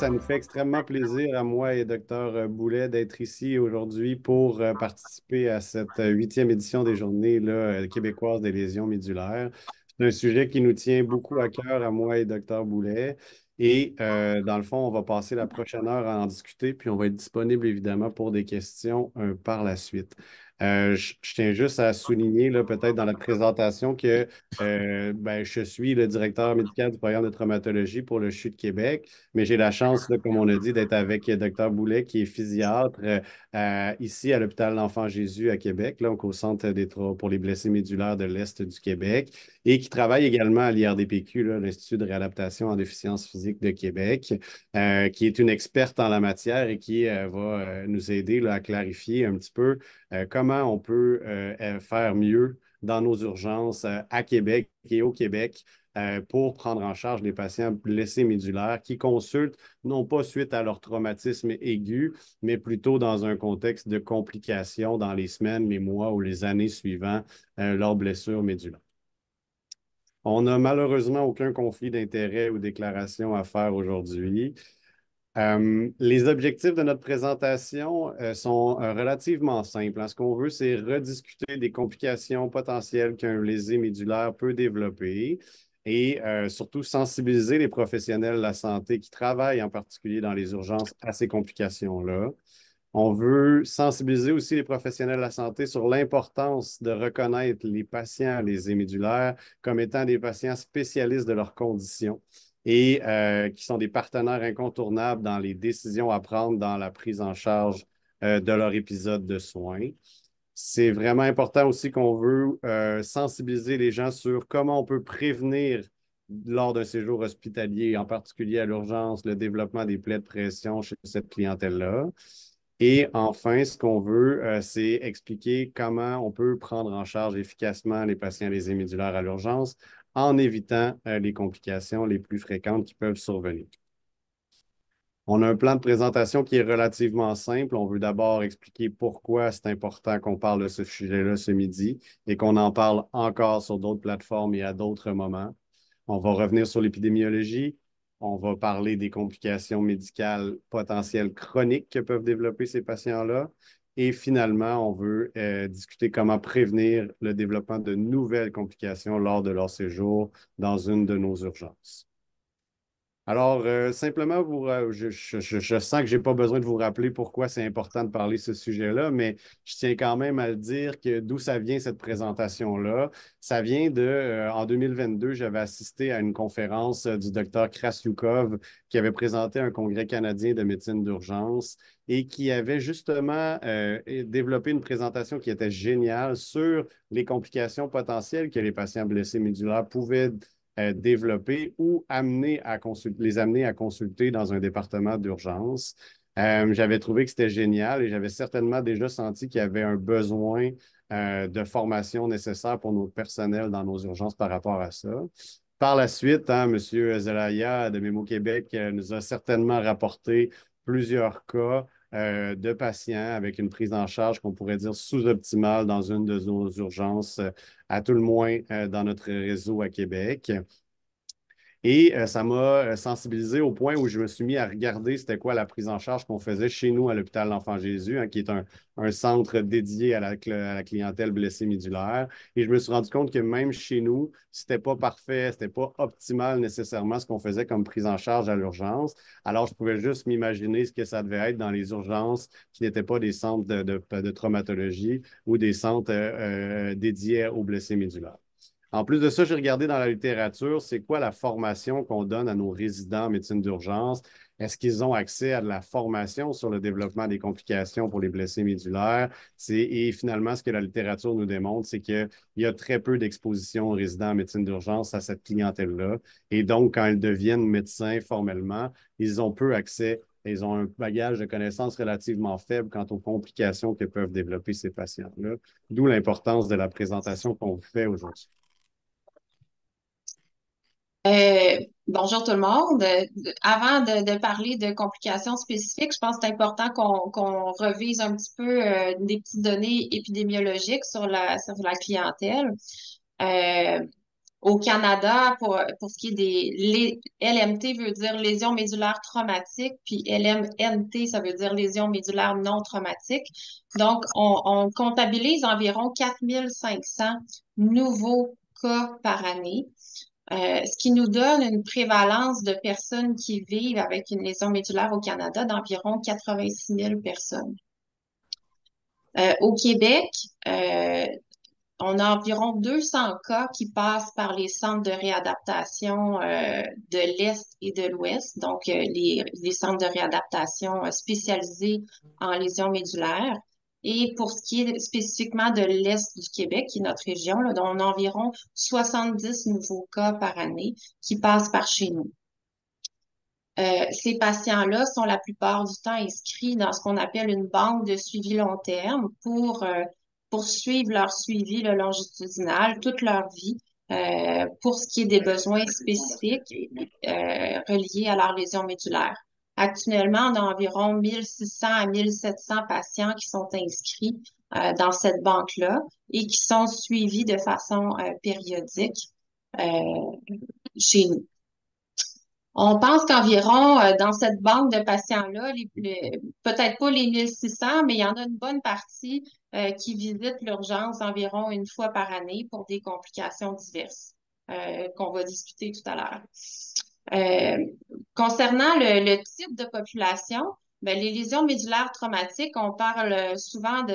ça nous fait extrêmement plaisir à moi et Dr Boulet d'être ici aujourd'hui pour participer à cette huitième édition des Journées là, québécoises des lésions médulaires. C'est un sujet qui nous tient beaucoup à cœur à moi et Dr Boulet. Et dans le fond, on va passer la prochaine heure à en discuter, puis on va être disponible évidemment pour des questions par la suite. Je tiens juste à souligner, là, peut-être dans la présentation, que je suis le directeur médical du programme de traumatologie pour le CHU de Québec, mais j'ai la chance, là, comme on a dit, d'être avec Dr Boulet, qui est physiatre ici à l'hôpital L'Enfant Jésus à Québec, donc au Centre pour les blessés médulaires de l'Est du Québec, et qui travaille également à l'IRDPQ, là, l'Institut de réadaptation en déficience physique de Québec, qui est une experte en la matière et qui va nous aider là, à clarifier un petit peu comment on peut faire mieux dans nos urgences à Québec et au Québec pour prendre en charge les patients blessés médulaires qui consultent non pas suite à leur traumatisme aigu, mais plutôt dans un contexte de complications dans les semaines, les mois ou les années suivant leur blessure médulaire. On n'a malheureusement aucun conflit d'intérêt ou déclaration à faire aujourd'hui. Les objectifs de notre présentation sont relativement simples, hein. Ce qu'on veut, c'est rediscuter des complications potentielles qu'un lésé médulaire peut développer et surtout sensibiliser les professionnels de la santé qui travaillent en particulier dans les urgences à ces complications-là. On veut sensibiliser aussi les professionnels de la santé sur l'importance de reconnaître les patients lésés médulaires comme étant des patients spécialistes de leur condition et qui sont des partenaires incontournables dans les décisions à prendre dans la prise en charge de leur épisode de soins. C'est vraiment important aussi qu'on veut sensibiliser les gens sur comment on peut prévenir lors d'un séjour hospitalier, en particulier à l'urgence, le développement des plaies de pression chez cette clientèle-là. Et enfin, ce qu'on veut, c'est expliquer comment on peut prendre en charge efficacement les patients lésés médulaires à l'urgence en évitant les complications les plus fréquentes qui peuvent survenir. On a un plan de présentation qui est relativement simple. On veut d'abord expliquer pourquoi c'est important qu'on parle de ce sujet-là ce midi et qu'on en parle encore sur d'autres plateformes et à d'autres moments. On va revenir sur l'épidémiologie. On va parler des complications médicales potentielles chroniques que peuvent développer ces patients-là. Et finalement, on veut discuter comment prévenir le développement de nouvelles complications lors de leur séjour dans une de nos urgences. Alors, simplement, je sens que je n'ai pas besoin de vous rappeler pourquoi c'est important de parler de ce sujet-là, mais je tiens quand même à le dire que d'où ça vient cette présentation-là. Ça vient en 2022, j'avais assisté à une conférence du docteur Krasyukov qui avait présenté un congrès canadien de médecine d'urgence et qui avait justement développé une présentation qui était géniale sur les complications potentielles que les patients blessés médulaires pouvaient développer ou les amener à consulter dans un département d'urgence. J'avais trouvé que c'était génial et j'avais certainement déjà senti qu'il y avait un besoin de formation nécessaire pour notre personnel dans nos urgences par rapport à ça. Par la suite, hein, M. Zelaya de Mémo Québec nous a certainement rapporté plusieurs cas de patients avec une prise en charge qu'on pourrait dire sous-optimale dans une de nos urgences, à tout le moins dans notre réseau à Québec. Et ça m'a sensibilisé au point où je me suis mis à regarder c'était quoi la prise en charge qu'on faisait chez nous à l'hôpital L'Enfant Jésus, hein, qui est un centre dédié à la clientèle blessée médulaire. Et je me suis rendu compte que même chez nous, c'était pas parfait, c'était pas optimal nécessairement ce qu'on faisait comme prise en charge à l'urgence. Alors, je pouvais juste m'imaginer ce que ça devait être dans les urgences qui n'étaient pas des centres de traumatologie ou des centres dédiés aux blessés médulaires. En plus de ça, j'ai regardé dans la littérature, c'est quoi la formation qu'on donne à nos résidents en médecine d'urgence? Est-ce qu'ils ont accès à de la formation sur le développement des complications pour les blessés médulaires? Et finalement, ce que la littérature nous démontre, c'est qu'il y a très peu d'exposition aux résidents en médecine d'urgence à cette clientèle-là. Et donc, quand ils deviennent médecins formellement, ils ont peu accès. Ils ont un bagage de connaissances relativement faible quant aux complications que peuvent développer ces patients-là, d'où l'importance de la présentation qu'on vous fait aujourd'hui. Bonjour tout le monde. Avant de parler de complications spécifiques, je pense que c'est important qu'on revise un petit peu des petites données épidémiologiques sur la clientèle. Euh, Au Canada, pour ce qui est LMT veut dire lésion médulaire traumatique, puis LMNT, ça veut dire lésion médulaire non traumatique. Donc, on comptabilise environ 4500 nouveaux cas par année, ce qui nous donne une prévalence de personnes qui vivent avec une lésion médulaire au Canada d'environ 86 000 personnes. Au Québec, on a environ 200 cas qui passent par les centres de réadaptation de l'Est et de l'Ouest, donc les centres de réadaptation spécialisés en lésions médulaires. Et pour ce qui est spécifiquement de l'Est du Québec, qui est notre région, là, on a environ 70 nouveaux cas par année qui passent par chez nous. Ces patients-là sont la plupart du temps inscrits dans ce qu'on appelle une banque de suivi long terme pour poursuivre leur suivi le longitudinal toute leur vie pour ce qui est des besoins spécifiques reliés à leur lésion médulaire. Actuellement, on a environ 1600 à 1700 patients qui sont inscrits dans cette banque-là et qui sont suivis de façon périodique chez nous. On pense qu'environ dans cette banque de patients-là, peut-être pas les 1600, mais il y en a une bonne partie qui visitent l'urgence environ une fois par année pour des complications diverses qu'on va discuter tout à l'heure. Concernant le type de population, ben, les lésions médulaires traumatiques, on parle souvent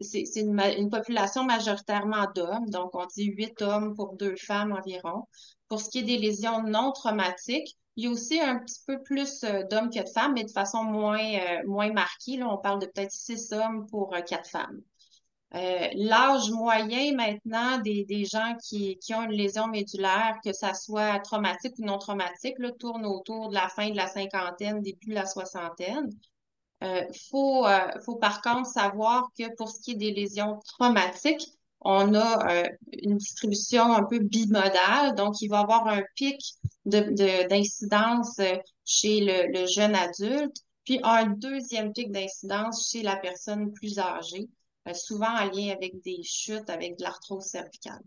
c'est une population majoritairement d'hommes, donc on dit 8 hommes pour 2 femmes environ. Pour ce qui est des lésions non traumatiques, il y a aussi un petit peu plus d'hommes que de femmes, mais de façon moins marquée. Là, on parle de peut-être 6 hommes pour 4 femmes. L'âge moyen maintenant des gens qui ont une lésion médulaire, que ça soit traumatique ou non traumatique, là, tourne autour de la fin de la cinquantaine, début de la soixantaine. Faut par contre savoir que pour ce qui est des lésions traumatiques, on a une distribution un peu bimodale, donc il va y avoir un pic d'incidence chez le jeune adulte, puis un deuxième pic d'incidence chez la personne plus âgée, souvent en lien avec des chutes, avec de l'arthrose cervicale.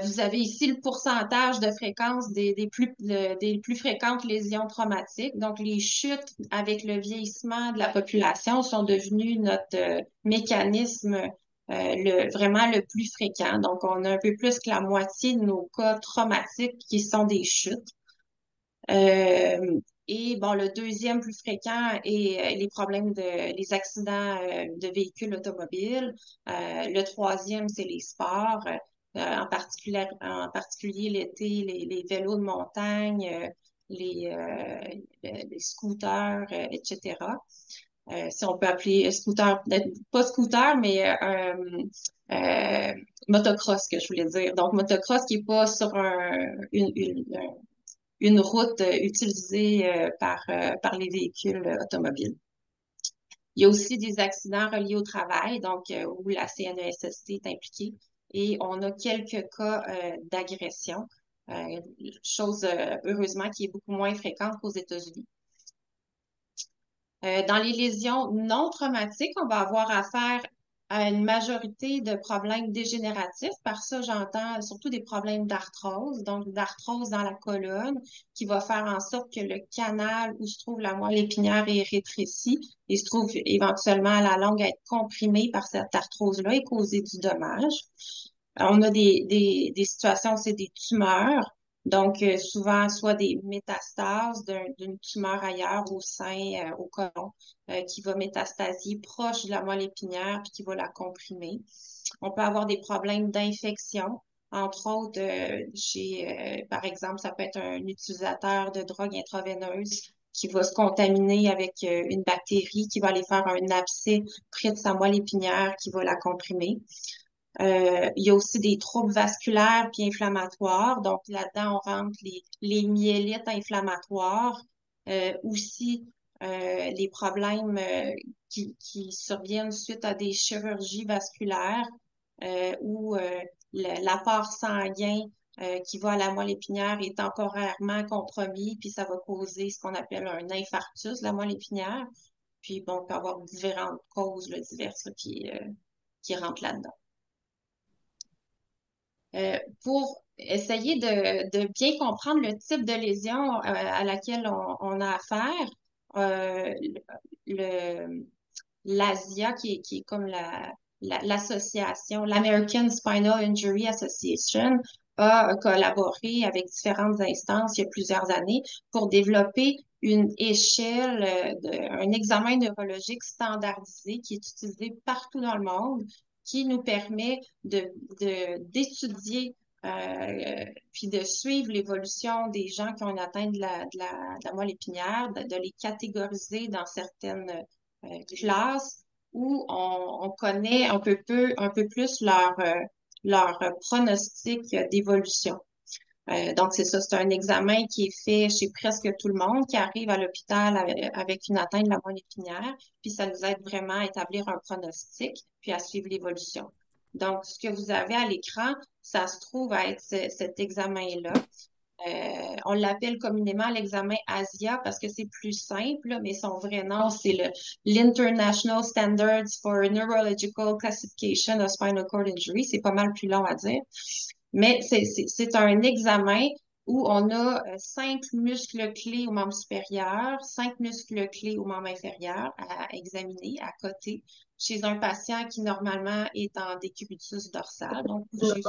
Vous avez ici le pourcentage de fréquence des plus fréquentes lésions traumatiques. Donc, les chutes avec le vieillissement de la population sont devenues notre mécanisme vraiment le plus fréquent. Donc, on a un peu plus que la moitié de nos cas traumatiques qui sont des chutes. Et bon, le deuxième plus fréquent est les accidents de véhicules automobiles. Le troisième, c'est les sports, en particulier l'été, les vélos de montagne, les scooters, etc. Si on peut appeler scooter, pas scooter, mais motocross, que je voulais dire. Donc, motocross qui est pas sur une route utilisée par les véhicules automobiles. Il y a aussi des accidents reliés au travail, donc où la CNESST est impliquée, et on a quelques cas d'agression, chose heureusement qui est beaucoup moins fréquente qu'aux États-Unis. Dans les lésions non traumatiques, on va avoir affaire à une majorité de problèmes dégénératifs. Par ça, j'entends surtout des problèmes d'arthrose, donc d'arthrose dans la colonne, qui va faire en sorte que le canal où se trouve la moelle épinière est rétréci et se trouve éventuellement à la longue à être comprimé par cette arthrose-là et causer du dommage. On a des situations, c'est des tumeurs. Donc, souvent, soit des métastases d'une tumeur ailleurs au sein, au côlon, qui va métastasier proche de la moelle épinière puis qui va la comprimer. On peut avoir des problèmes d'infection, entre autres, par exemple, ça peut être un utilisateur de drogue intraveineuse qui va se contaminer avec une bactérie qui va aller faire un abcès près de sa moelle épinière qui va la comprimer. Il y a aussi des troubles vasculaires puis inflammatoires. Donc, là-dedans, on rentre les myélites inflammatoires. Aussi, les problèmes qui surviennent suite à des chirurgies vasculaires où l'apport sanguin qui va à la moelle épinière est temporairement compromis, puis ça va causer ce qu'on appelle un infarctus de la moelle épinière. Puis, bon, on peut avoir différentes causes diverses qui rentrent là-dedans. pour essayer de bien comprendre le type de lésion à laquelle on a affaire. Euh, le, l'ASIA, qui est comme l'association, l'American Spinal Injury Association, a collaboré avec différentes instances il y a plusieurs années pour développer une échelle, un examen neurologique standardisé qui est utilisé partout dans le monde, qui nous permet d'étudier puis de suivre l'évolution des gens qui ont une atteinte de la moelle épinière, de les catégoriser dans certaines classes où on connaît un peu plus leur pronostic d'évolution. Donc, c'est ça, c'est un examen qui est fait chez presque tout le monde qui arrive à l'hôpital avec une atteinte de la moelle épinière, puis ça nous aide vraiment à établir un pronostic, puis à suivre l'évolution. Donc, ce que vous avez à l'écran, ça se trouve à être cet examen-là. On l'appelle communément l'examen ASIA parce que c'est plus simple, mais son vrai nom, c'est l'International Standards for Neurological Classification of Spinal Cord Injury. C'est pas mal plus long à dire. Mais c'est un examen où on a 5 muscles clés au membre supérieur, 5 muscles clés au membre inférieur à examiner à côté chez un patient qui normalement est en décubitus dorsal, donc couché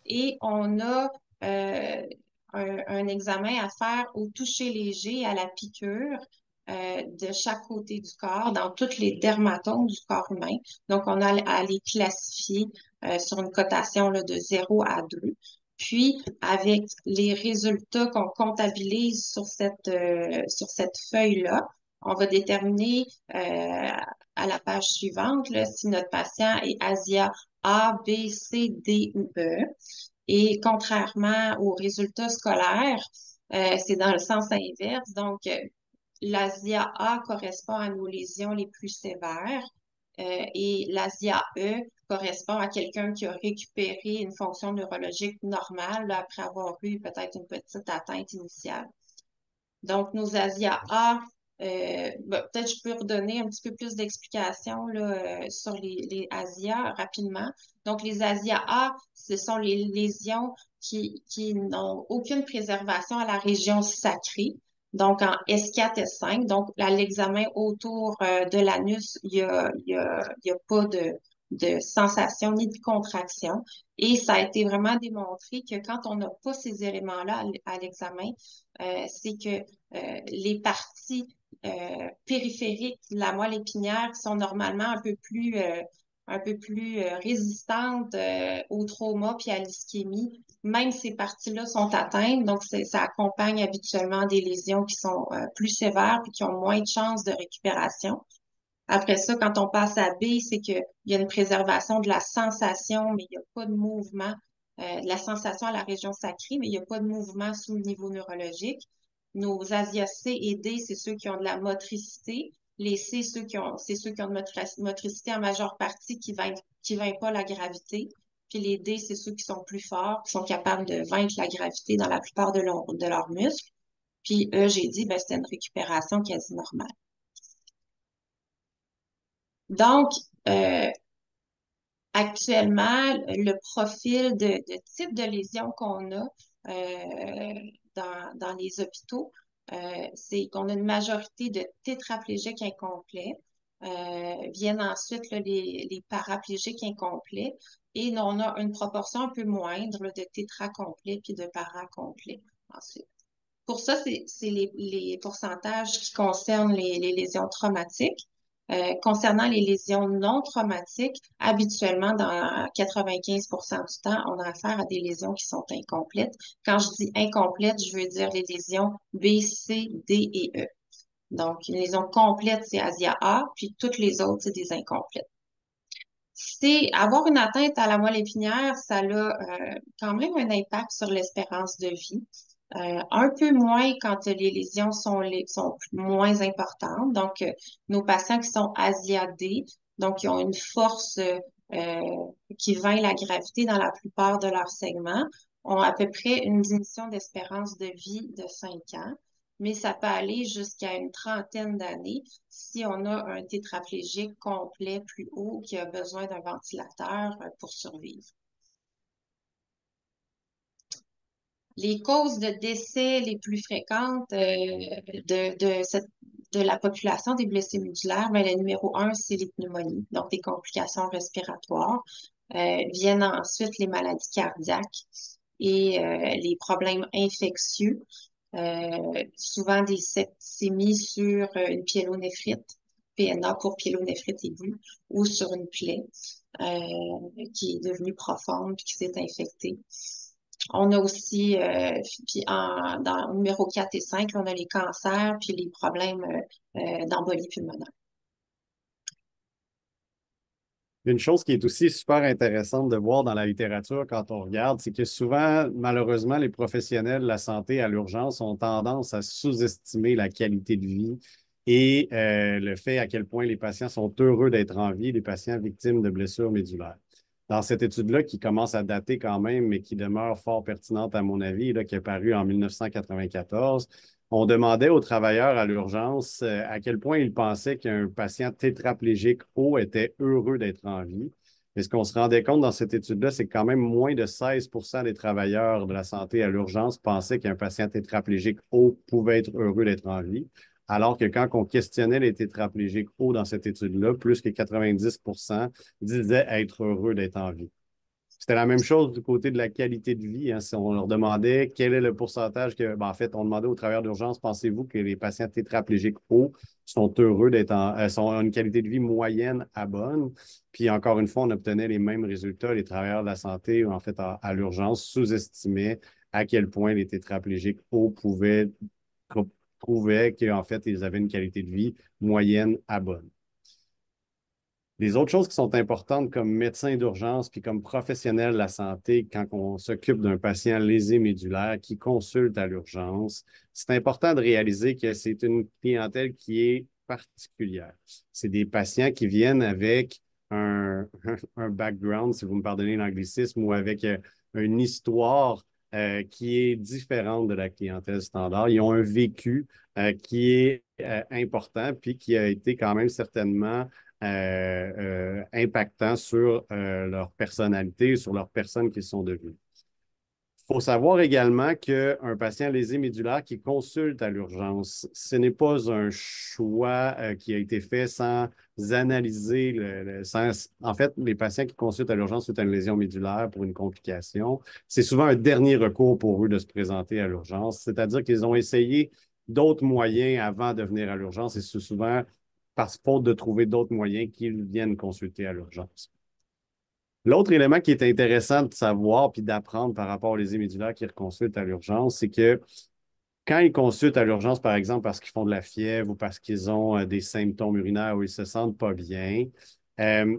et on a un examen à faire au toucher léger, à la piqûre de chaque côté du corps, dans toutes les dermatomes du corps humain. Donc, on a à les classifier sur une cotation là, de 0 à 2. Puis, avec les résultats qu'on comptabilise sur cette feuille-là, on va déterminer à la page suivante là, si notre patient est ASIA A, B, C, D ou E. Et contrairement aux résultats scolaires, c'est dans le sens inverse. Donc, l'ASIA A correspond à nos lésions les plus sévères et l'ASIA E correspond à quelqu'un qui a récupéré une fonction neurologique normale là, après avoir eu peut-être une petite atteinte initiale. Donc, nos ASIA A, peut-être je peux redonner un petit peu plus d'explications là, sur les ASIA rapidement. Donc, les ASIA A, ce sont les lésions qui n'ont aucune préservation à la région sacrée. Donc, en S4, S5, donc à l'examen autour de l'anus, il y a pas de sensation ni de contraction. Et ça a été vraiment démontré que quand on n'a pas ces éléments-là à l'examen, c'est que les parties périphériques de la moelle épinière sont normalement un peu plus résistantes au trauma puis à l'ischémie. Même ces parties-là sont atteintes, donc ça accompagne habituellement des lésions qui sont plus sévères puis qui ont moins de chances de récupération. Après ça, quand on passe à B, c'est qu'il y a une préservation de la sensation, mais il n'y a pas de mouvement, de la sensation à la région sacrée, mais il n'y a pas de mouvement sous le niveau neurologique. Nos ASIA C et D, c'est ceux qui ont de la motricité. Les C, c'est ceux qui ont de motricité en majeure partie qui vaincent pas la gravité. Puis les D, c'est ceux qui sont plus forts, qui sont capables de vaincre la gravité dans la plupart de leurs muscles. Puis E, j'ai dit, ben, c'était une récupération quasi normale. Donc, euh, actuellement, le profil de type de lésion qu'on a dans les hôpitaux, c'est qu'on a une majorité de tétraplégiques incomplets. Viennent ensuite là, les paraplégiques incomplets et on a une proportion un peu moindre là, de tétracomplets puis de paracomplets ensuite. Pour ça, c'est les pourcentages qui concernent les lésions traumatiques. Concernant les lésions non traumatiques, habituellement, dans 95% du temps, on a affaire à des lésions qui sont incomplètes. Quand je dis incomplètes, je veux dire les lésions B, C, D et E. Donc, une lésion complète, c'est ASIA A, puis toutes les autres, c'est des incomplètes. C'est avoir une atteinte à la moelle épinière, ça a quand même un impact sur l'espérance de vie. Un peu moins quand les lésions sont moins importantes. Donc, nos patients qui sont asiadés, donc qui ont une force qui vainc la gravité dans la plupart de leurs segments, ont à peu près une diminution d'espérance de vie de 5 ans, mais ça peut aller jusqu'à une trentaine d'années si on a un tétraplégique complet plus haut qui a besoin d'un ventilateur pour survivre. Les causes de décès les plus fréquentes de la population des blessés médulaires, ben, le numéro un, c'est les pneumonies, donc des complications respiratoires. Viennent ensuite les maladies cardiaques et les problèmes infectieux, souvent des septicémies sur une pyélonéphrite, PNA pour pyélonéphrite aiguë, ou sur une plaie qui est devenue profonde puis qui s'est infectée. On a aussi, puis dans numéro 4 et 5, on a les cancers puis les problèmes d'embolie pulmonaire. Une chose qui est aussi super intéressante de voir dans la littérature quand on regarde, c'est que souvent, malheureusement, les professionnels de la santé à l'urgence ont tendance à sous-estimer la qualité de vie et le fait à quel point les patients sont heureux d'être en vie, les patients victimes de blessures médulaires. Dans cette étude-là, qui commence à dater quand même, mais qui demeure fort pertinente à mon avis, là, qui est parue en 1994, on demandait aux travailleurs à l'urgence à quel point ils pensaient qu'un patient tétraplégique haut était heureux d'être en vie. Mais ce qu'on se rendait compte dans cette étude-là, c'est que quand même moins de 16% des travailleurs de la santé à l'urgence pensaient qu'un patient tétraplégique haut pouvait être heureux d'être en vie. Alors que quand on questionnait les tétraplégiques hauts dans cette étude-là, plus que 90% disaient être heureux d'être en vie. C'était la même chose du côté de la qualité de vie. Hein. Si on leur demandait quel est le pourcentage que, ben, en fait, on demandait aux travailleurs d'urgence, pensez-vous que les patients tétraplégiques hauts sont heureux sont une qualité de vie moyenne à bonne? Puis encore une fois, on obtenait les mêmes résultats. Les travailleurs de la santé, en fait, à l'urgence, sous-estimaient à quel point les tétraplégiques hauts prouvaient qu'en fait, ils avaient une qualité de vie moyenne à bonne. Les autres choses qui sont importantes comme médecin d'urgence puis comme professionnel de la santé quand on s'occupe d'un patient lésé médulaire qui consulte à l'urgence, c'est important de réaliser que c'est une clientèle qui est particulière. C'est des patients qui viennent avec un background, si vous me pardonnez l'anglicisme, ou avec une histoire qui est différente de la clientèle standard. Ils ont un vécu qui est important puis qui a été quand même certainement impactant sur leur personnalité, sur leur personne qu'ils sont devenus. Il faut savoir également qu'un patient lésé médulaire qui consulte à l'urgence, ce n'est pas un choix qui a été fait sans analyser en fait, les patients qui consultent à l'urgence suite à une lésion médulaire pour une complication, c'est souvent un dernier recours pour eux de se présenter à l'urgence, c'est-à-dire qu'ils ont essayé d'autres moyens avant de venir à l'urgence et c'est souvent par faute de trouver d'autres moyens qu'ils viennent consulter à l'urgence. L'autre élément qui est intéressant de savoir puis d'apprendre par rapport aux lésions médulaires qui consultent à l'urgence, c'est que quand ils consultent à l'urgence, par exemple, parce qu'ils font de la fièvre ou parce qu'ils ont des symptômes urinaires où ils ne se sentent pas bien, euh,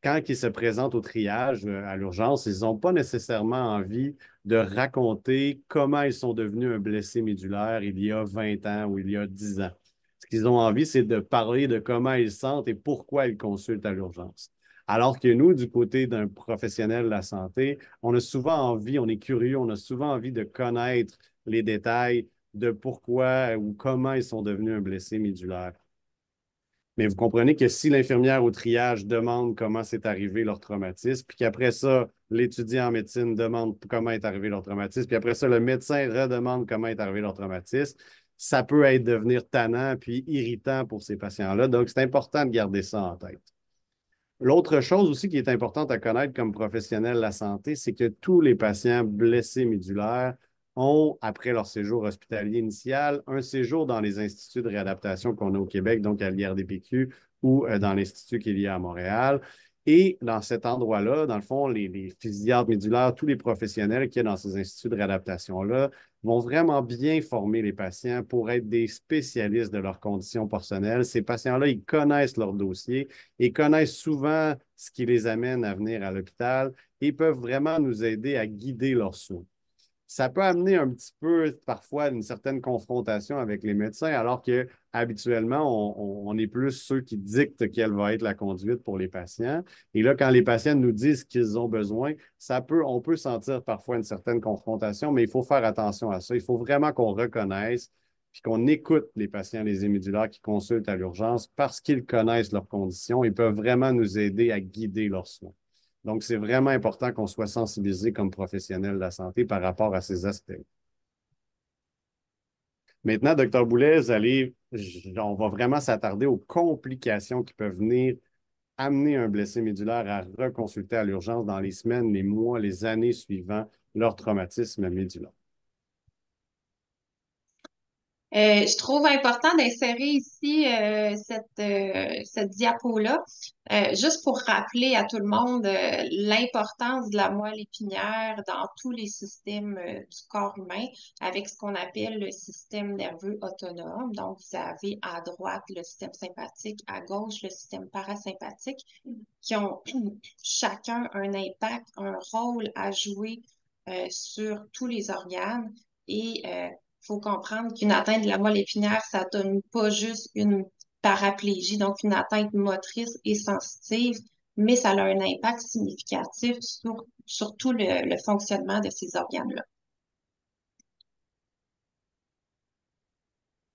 quand ils se présentent au triage à l'urgence, ils n'ont pas nécessairement envie de raconter comment ils sont devenus un blessé médulaire il y a 20 ans ou il y a 10 ans. Ce qu'ils ont envie, c'est de parler de comment ils se sentent et pourquoi ils consultent à l'urgence. Alors que nous, du côté d'un professionnel de la santé, on a souvent envie, on est curieux, on a souvent envie de connaître les détails de pourquoi ou comment ils sont devenus un blessé médulaire. Mais vous comprenez que si l'infirmière au triage demande comment c'est arrivé leur traumatisme, puis qu'après ça, l'étudiant en médecine demande comment est arrivé leur traumatisme, puis après ça, le médecin redemande comment est arrivé leur traumatisme, ça peut être devenir tannant puis irritant pour ces patients-là. Donc, c'est important de garder ça en tête. L'autre chose aussi qui est importante à connaître comme professionnel de la santé, c'est que tous les patients blessés médulaires ont, après leur séjour hospitalier initial, un séjour dans les instituts de réadaptation qu'on a au Québec, donc à l'IRDPQ ou dans l'institut qui est lié à Montréal. Et dans cet endroit-là, dans le fond, les physiatres médulaires, tous les professionnels qu'il y a dans ces instituts de réadaptation-là vont vraiment bien former les patients pour être des spécialistes de leurs conditions personnelles. Ces patients-là, ils connaissent leur dossier et connaissent souvent ce qui les amène à venir à l'hôpital et peuvent vraiment nous aider à guider leurs soins. Ça peut amener un petit peu parfois une certaine confrontation avec les médecins, alors que habituellement, on est plus ceux qui dictent quelle va être la conduite pour les patients. Et là, quand les patients nous disent qu'ils ont besoin, on peut sentir parfois une certaine confrontation, mais il faut faire attention à ça. Il faut vraiment qu'on reconnaisse puis qu'on écoute les patients les hémédulaires qui consultent à l'urgence parce qu'ils connaissent leurs conditions et peuvent vraiment nous aider à guider leurs soins. Donc, c'est vraiment important qu'on soit sensibilisé comme professionnel de la santé par rapport à ces aspects. Maintenant, docteur Boulet, on va vraiment s'attarder aux complications qui peuvent venir amener un blessé médulaire à reconsulter à l'urgence dans les semaines, les mois, les années suivant leur traumatisme médulaire. Je trouve important d'insérer ici cette diapo-là, juste pour rappeler à tout le monde l'importance de la moelle épinière dans tous les systèmes du corps humain, avec ce qu'on appelle le système nerveux autonome. Donc, vous avez à droite le système sympathique, à gauche le système parasympathique, qui ont chacun un impact, un rôle à jouer sur tous les organes et faut comprendre qu'une atteinte de la moelle épinière, ça donne pas juste une paraplégie, donc une atteinte motrice et sensitive, mais ça a un impact significatif sur tout le fonctionnement de ces organes-là.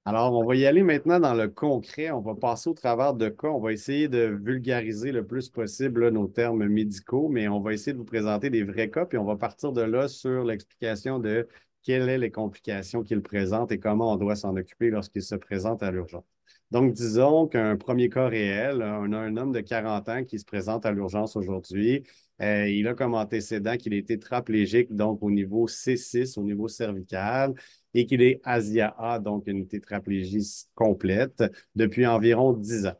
Alors, on va y aller maintenant dans le concret. On va passer au travers de cas. On va essayer de vulgariser le plus possible là, nos termes médicaux, mais on va essayer de vous présenter des vrais cas, puis on va partir de là sur l'explication de quelles sont les complications qu'il présente et comment on doit s'en occuper lorsqu'il se présente à l'urgence. Donc, disons qu'un premier cas réel, on a un homme de 40 ans qui se présente à l'urgence aujourd'hui. Il a comme antécédent qu'il est tétraplégique, donc au niveau C6, au niveau cervical et qu'il est ASIA-A, donc une tétraplégie complète, depuis environ 10 ans.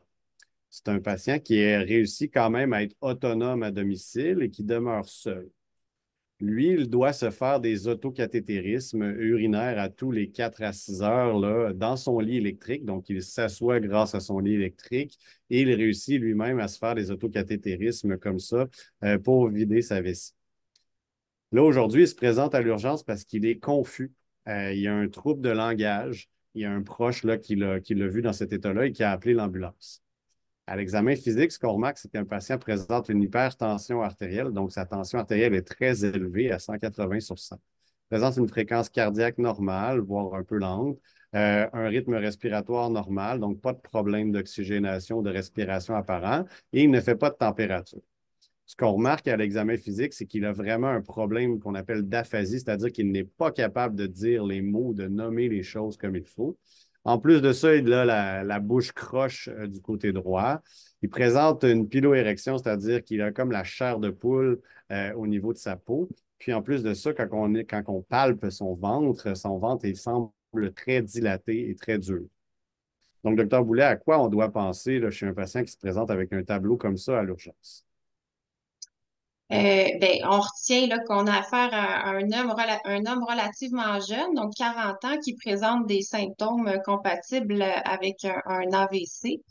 C'est un patient qui a réussi quand même à être autonome à domicile et qui demeure seul. Lui, il doit se faire des autocathétérismes urinaires à tous les 4 à 6 heures là, dans son lit électrique. Donc, il s'assoit grâce à son lit électrique et il réussit lui-même à se faire des autocathétérismes comme ça pour vider sa vessie. Là, aujourd'hui, il se présente à l'urgence parce qu'il est confus. Il y a un trouble de langage. Il y a un proche là, qui l'a vu dans cet état-là et qui a appelé l'ambulance. À l'examen physique, ce qu'on remarque, c'est qu'un patient présente une hypertension artérielle, donc sa tension artérielle est très élevée à 180 sur 100. Il présente une fréquence cardiaque normale, voire un peu lente, un rythme respiratoire normal, donc pas de problème d'oxygénation ou de respiration apparent, et il ne fait pas de température. Ce qu'on remarque à l'examen physique, c'est qu'il a vraiment un problème qu'on appelle d'aphasie, c'est-à-dire qu'il n'est pas capable de dire les mots, de nommer les choses comme il faut. En plus de ça, il a la bouche croche du côté droit. Il présente une piloérection, c'est-à-dire qu'il a comme la chair de poule au niveau de sa peau. Puis en plus de ça, quand on palpe son ventre, il semble très dilaté et très dur. Donc, docteur Boulet, à quoi on doit penser là, chez un patient qui se présente avec un tableau comme ça à l'urgence? On retient là, qu'on a affaire à un homme relativement jeune, donc 40 ans, qui présente des symptômes compatibles avec un AVC.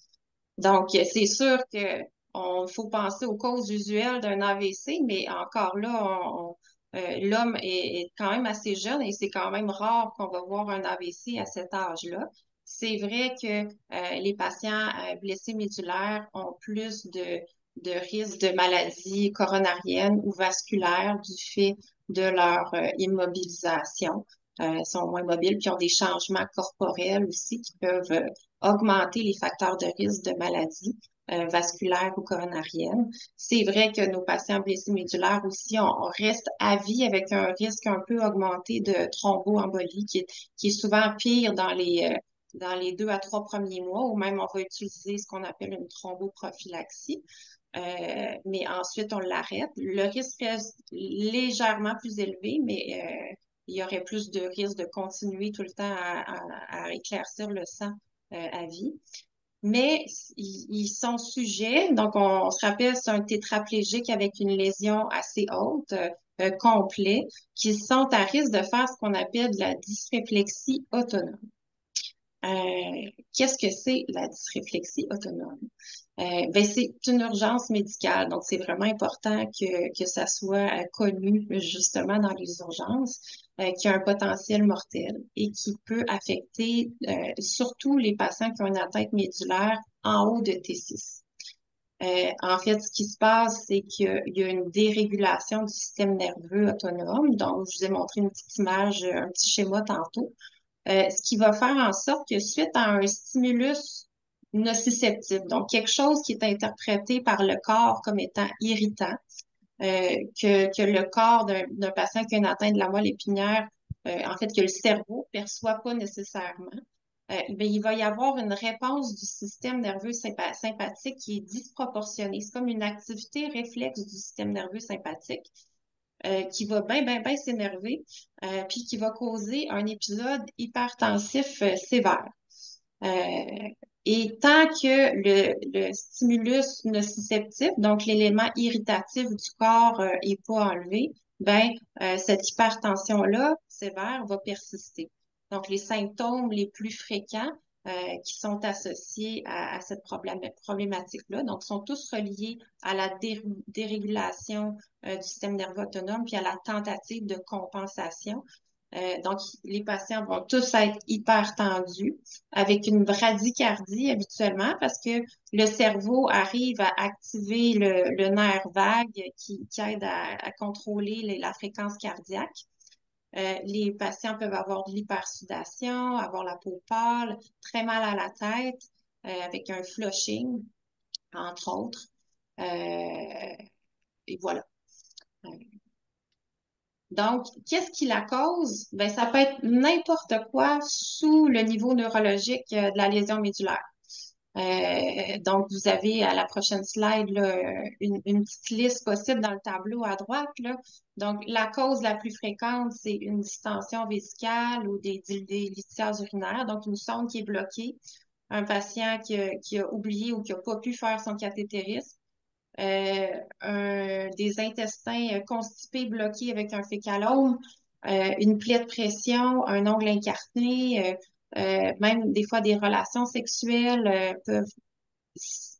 Donc, c'est sûr que on faut penser aux causes usuelles d'un AVC, mais encore là, l'homme est quand même assez jeune et c'est quand même rare qu'on va voir un AVC à cet âge-là. C'est vrai que les patients blessés médulaires ont plus de risques de maladies coronariennes ou vasculaires du fait de leur immobilisation. Ils sont moins mobiles, puis ont des changements corporels aussi qui peuvent augmenter les facteurs de risque de maladies vasculaires ou coronariennes. C'est vrai que nos patients blessés médulaires aussi, on reste à vie avec un risque un peu augmenté de thromboembolie qui est souvent pire dans les 2 à 3 premiers mois, ou même on va utiliser ce qu'on appelle une thromboprophylaxie. Mais ensuite, on l'arrête. Le risque reste légèrement plus élevé, mais il y aurait plus de risque de continuer tout le temps à éclaircir le sang à vie. Mais ils sont sujets, donc on se rappelle, c'est un tétraplégique avec une lésion assez haute, complet, qui sont à risque de faire ce qu'on appelle de la dysréflexie autonome. Qu'est-ce que c'est la dysréflexie autonome? C'est une urgence médicale, donc c'est vraiment important que ça soit connu justement dans les urgences, qui a un potentiel mortel et qui peut affecter surtout les patients qui ont une atteinte médulaire en haut de T6. En fait, ce qui se passe, c'est qu'il y a une dérégulation du système nerveux autonome. Donc, je vous ai montré une petite image, un petit schéma tantôt. Ce qui va faire en sorte que suite à un stimulus nociceptif, donc quelque chose qui est interprété par le corps comme étant irritant, que le corps d'un patient qui a une atteinte de la moelle épinière, en fait, que le cerveau perçoit pas nécessairement. Ben, il va y avoir une réponse du système nerveux sympathique qui est disproportionnée. C'est comme une activité réflexe du système nerveux sympathique qui va bien s'énerver, puis qui va causer un épisode hypertensif sévère. Euh, et tant que le stimulus nociceptif, donc l'élément irritatif du corps, est pas enlevé, ben cette hypertension-là sévère va persister. Donc les symptômes les plus fréquents qui sont associés à cette problématique-là, donc sont tous reliés à la dérégulation du système nerveux autonome puis à la tentative de compensation. Donc, les patients vont tous être hyper tendus avec une bradycardie habituellement parce que le cerveau arrive à activer le nerf vague qui aide à contrôler la fréquence cardiaque. Les patients peuvent avoir de l'hypersudation, avoir la peau pâle, très mal à la tête, avec un flushing, entre autres. Et voilà. Donc, qu'est-ce qui la cause? Ben, ça peut être n'importe quoi sous le niveau neurologique de la lésion médulaire. Donc, vous avez à la prochaine slide là, une petite liste possible dans le tableau à droite. Là. Donc, la cause la plus fréquente, c'est une distension vésicale ou des lithiases urinaires, donc une sonde qui est bloquée, un patient qui a oublié ou qui n'a pas pu faire son cathétérisme, des intestins constipés bloqués avec un fécalome, une plaie de pression, un ongle incarné, même des fois des relations sexuelles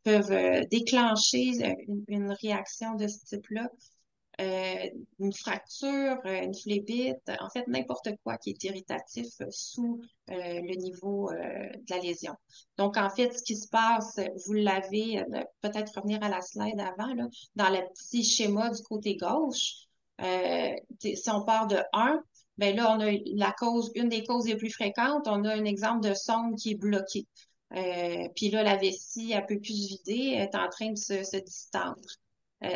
peuvent déclencher une réaction de ce type-là. Une fracture, une phlébite, en fait, n'importe quoi qui est irritatif sous le niveau de la lésion. Donc, en fait, ce qui se passe, vous l'avez, peut-être revenir à la slide avant, là, dans le petit schéma du côté gauche, si on part de 1, ben là, on a la cause, une des causes les plus fréquentes, on a un exemple de sonde qui est bloquée. Puis là, la vessie, elle peut plus se vider, elle est en train de se distendre.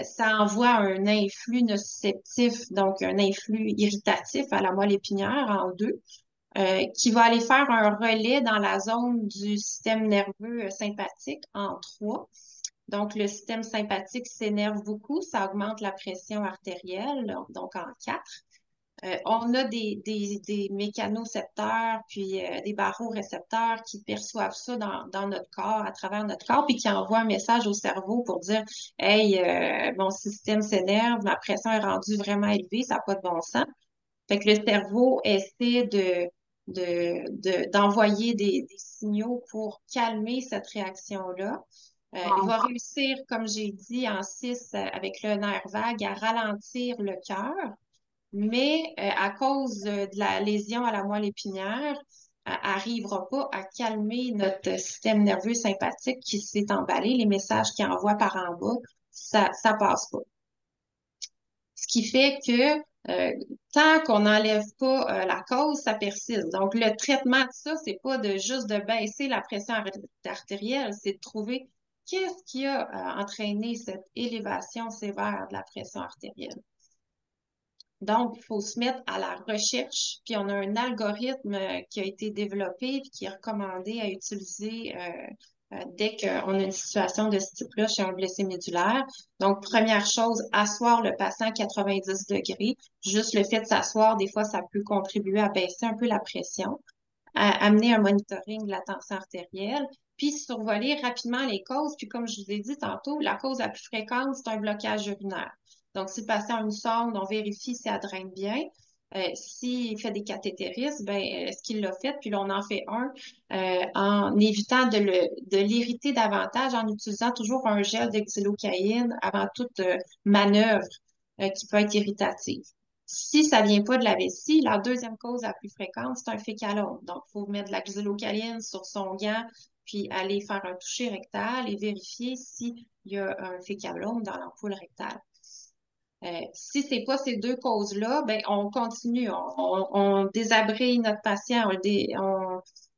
Ça envoie un influx nociceptif, donc un influx irritatif à la moelle épinière en 2, qui va aller faire un relais dans la zone du système nerveux sympathique en 3. Donc, le système sympathique s'énerve beaucoup, ça augmente la pression artérielle, donc en 4. On a des mécanocepteurs, puis des barorécepteurs qui perçoivent ça dans notre corps, à travers notre corps, puis qui envoient un message au cerveau pour dire Hey, mon système s'énerve, ma pression est rendue vraiment élevée, ça n'a pas de bon sens. Fait que le cerveau essaie d'envoyer des signaux pour calmer cette réaction-là. Il va réussir, comme j'ai dit, en 6, avec le nerf vague, à ralentir le cœur. Mais à cause de la lésion à la moelle épinière, arrivera pas à calmer notre système nerveux sympathique qui s'est emballé. Les messages qu'il envoie par en bas, ça passe pas. Ce qui fait que tant qu'on n'enlève pas la cause, ça persiste. Donc, le traitement de ça, c'est pas de juste de baisser la pression artérielle, c'est de trouver qu'est-ce qui a entraîné cette élévation sévère de la pression artérielle. Donc, il faut se mettre à la recherche, puis on a un algorithme qui a été développé puis qui est recommandé à utiliser dès qu'on a une situation de ce type-là chez un blessé médulaire. Donc, première chose, asseoir le patient à 90 degrés. Juste le fait de s'asseoir, des fois, ça peut contribuer à baisser un peu la pression, à amener un monitoring de la tension artérielle, puis survoler rapidement les causes. Puis comme je vous ai dit tantôt, la cause la plus fréquente, c'est un blocage urinaire. Donc, si le patient a une sonde, on vérifie si elle draine bien. S'il fait des cathétérismes, ben, est-ce qu'il l'a fait? Puis là, on en fait un en évitant de l'irriter davantage, en utilisant toujours un gel de xylocaïne avant toute manœuvre qui peut être irritative. Si ça vient pas de la vessie, la deuxième cause la plus fréquente, c'est un fécalome. Donc, il faut mettre de la xylocaïne sur son gant, puis aller faire un toucher rectal et vérifier s'il y a un fécalome dans l'ampoule rectale. Si c'est pas ces deux causes-là, ben on continue, on désabrille notre patient,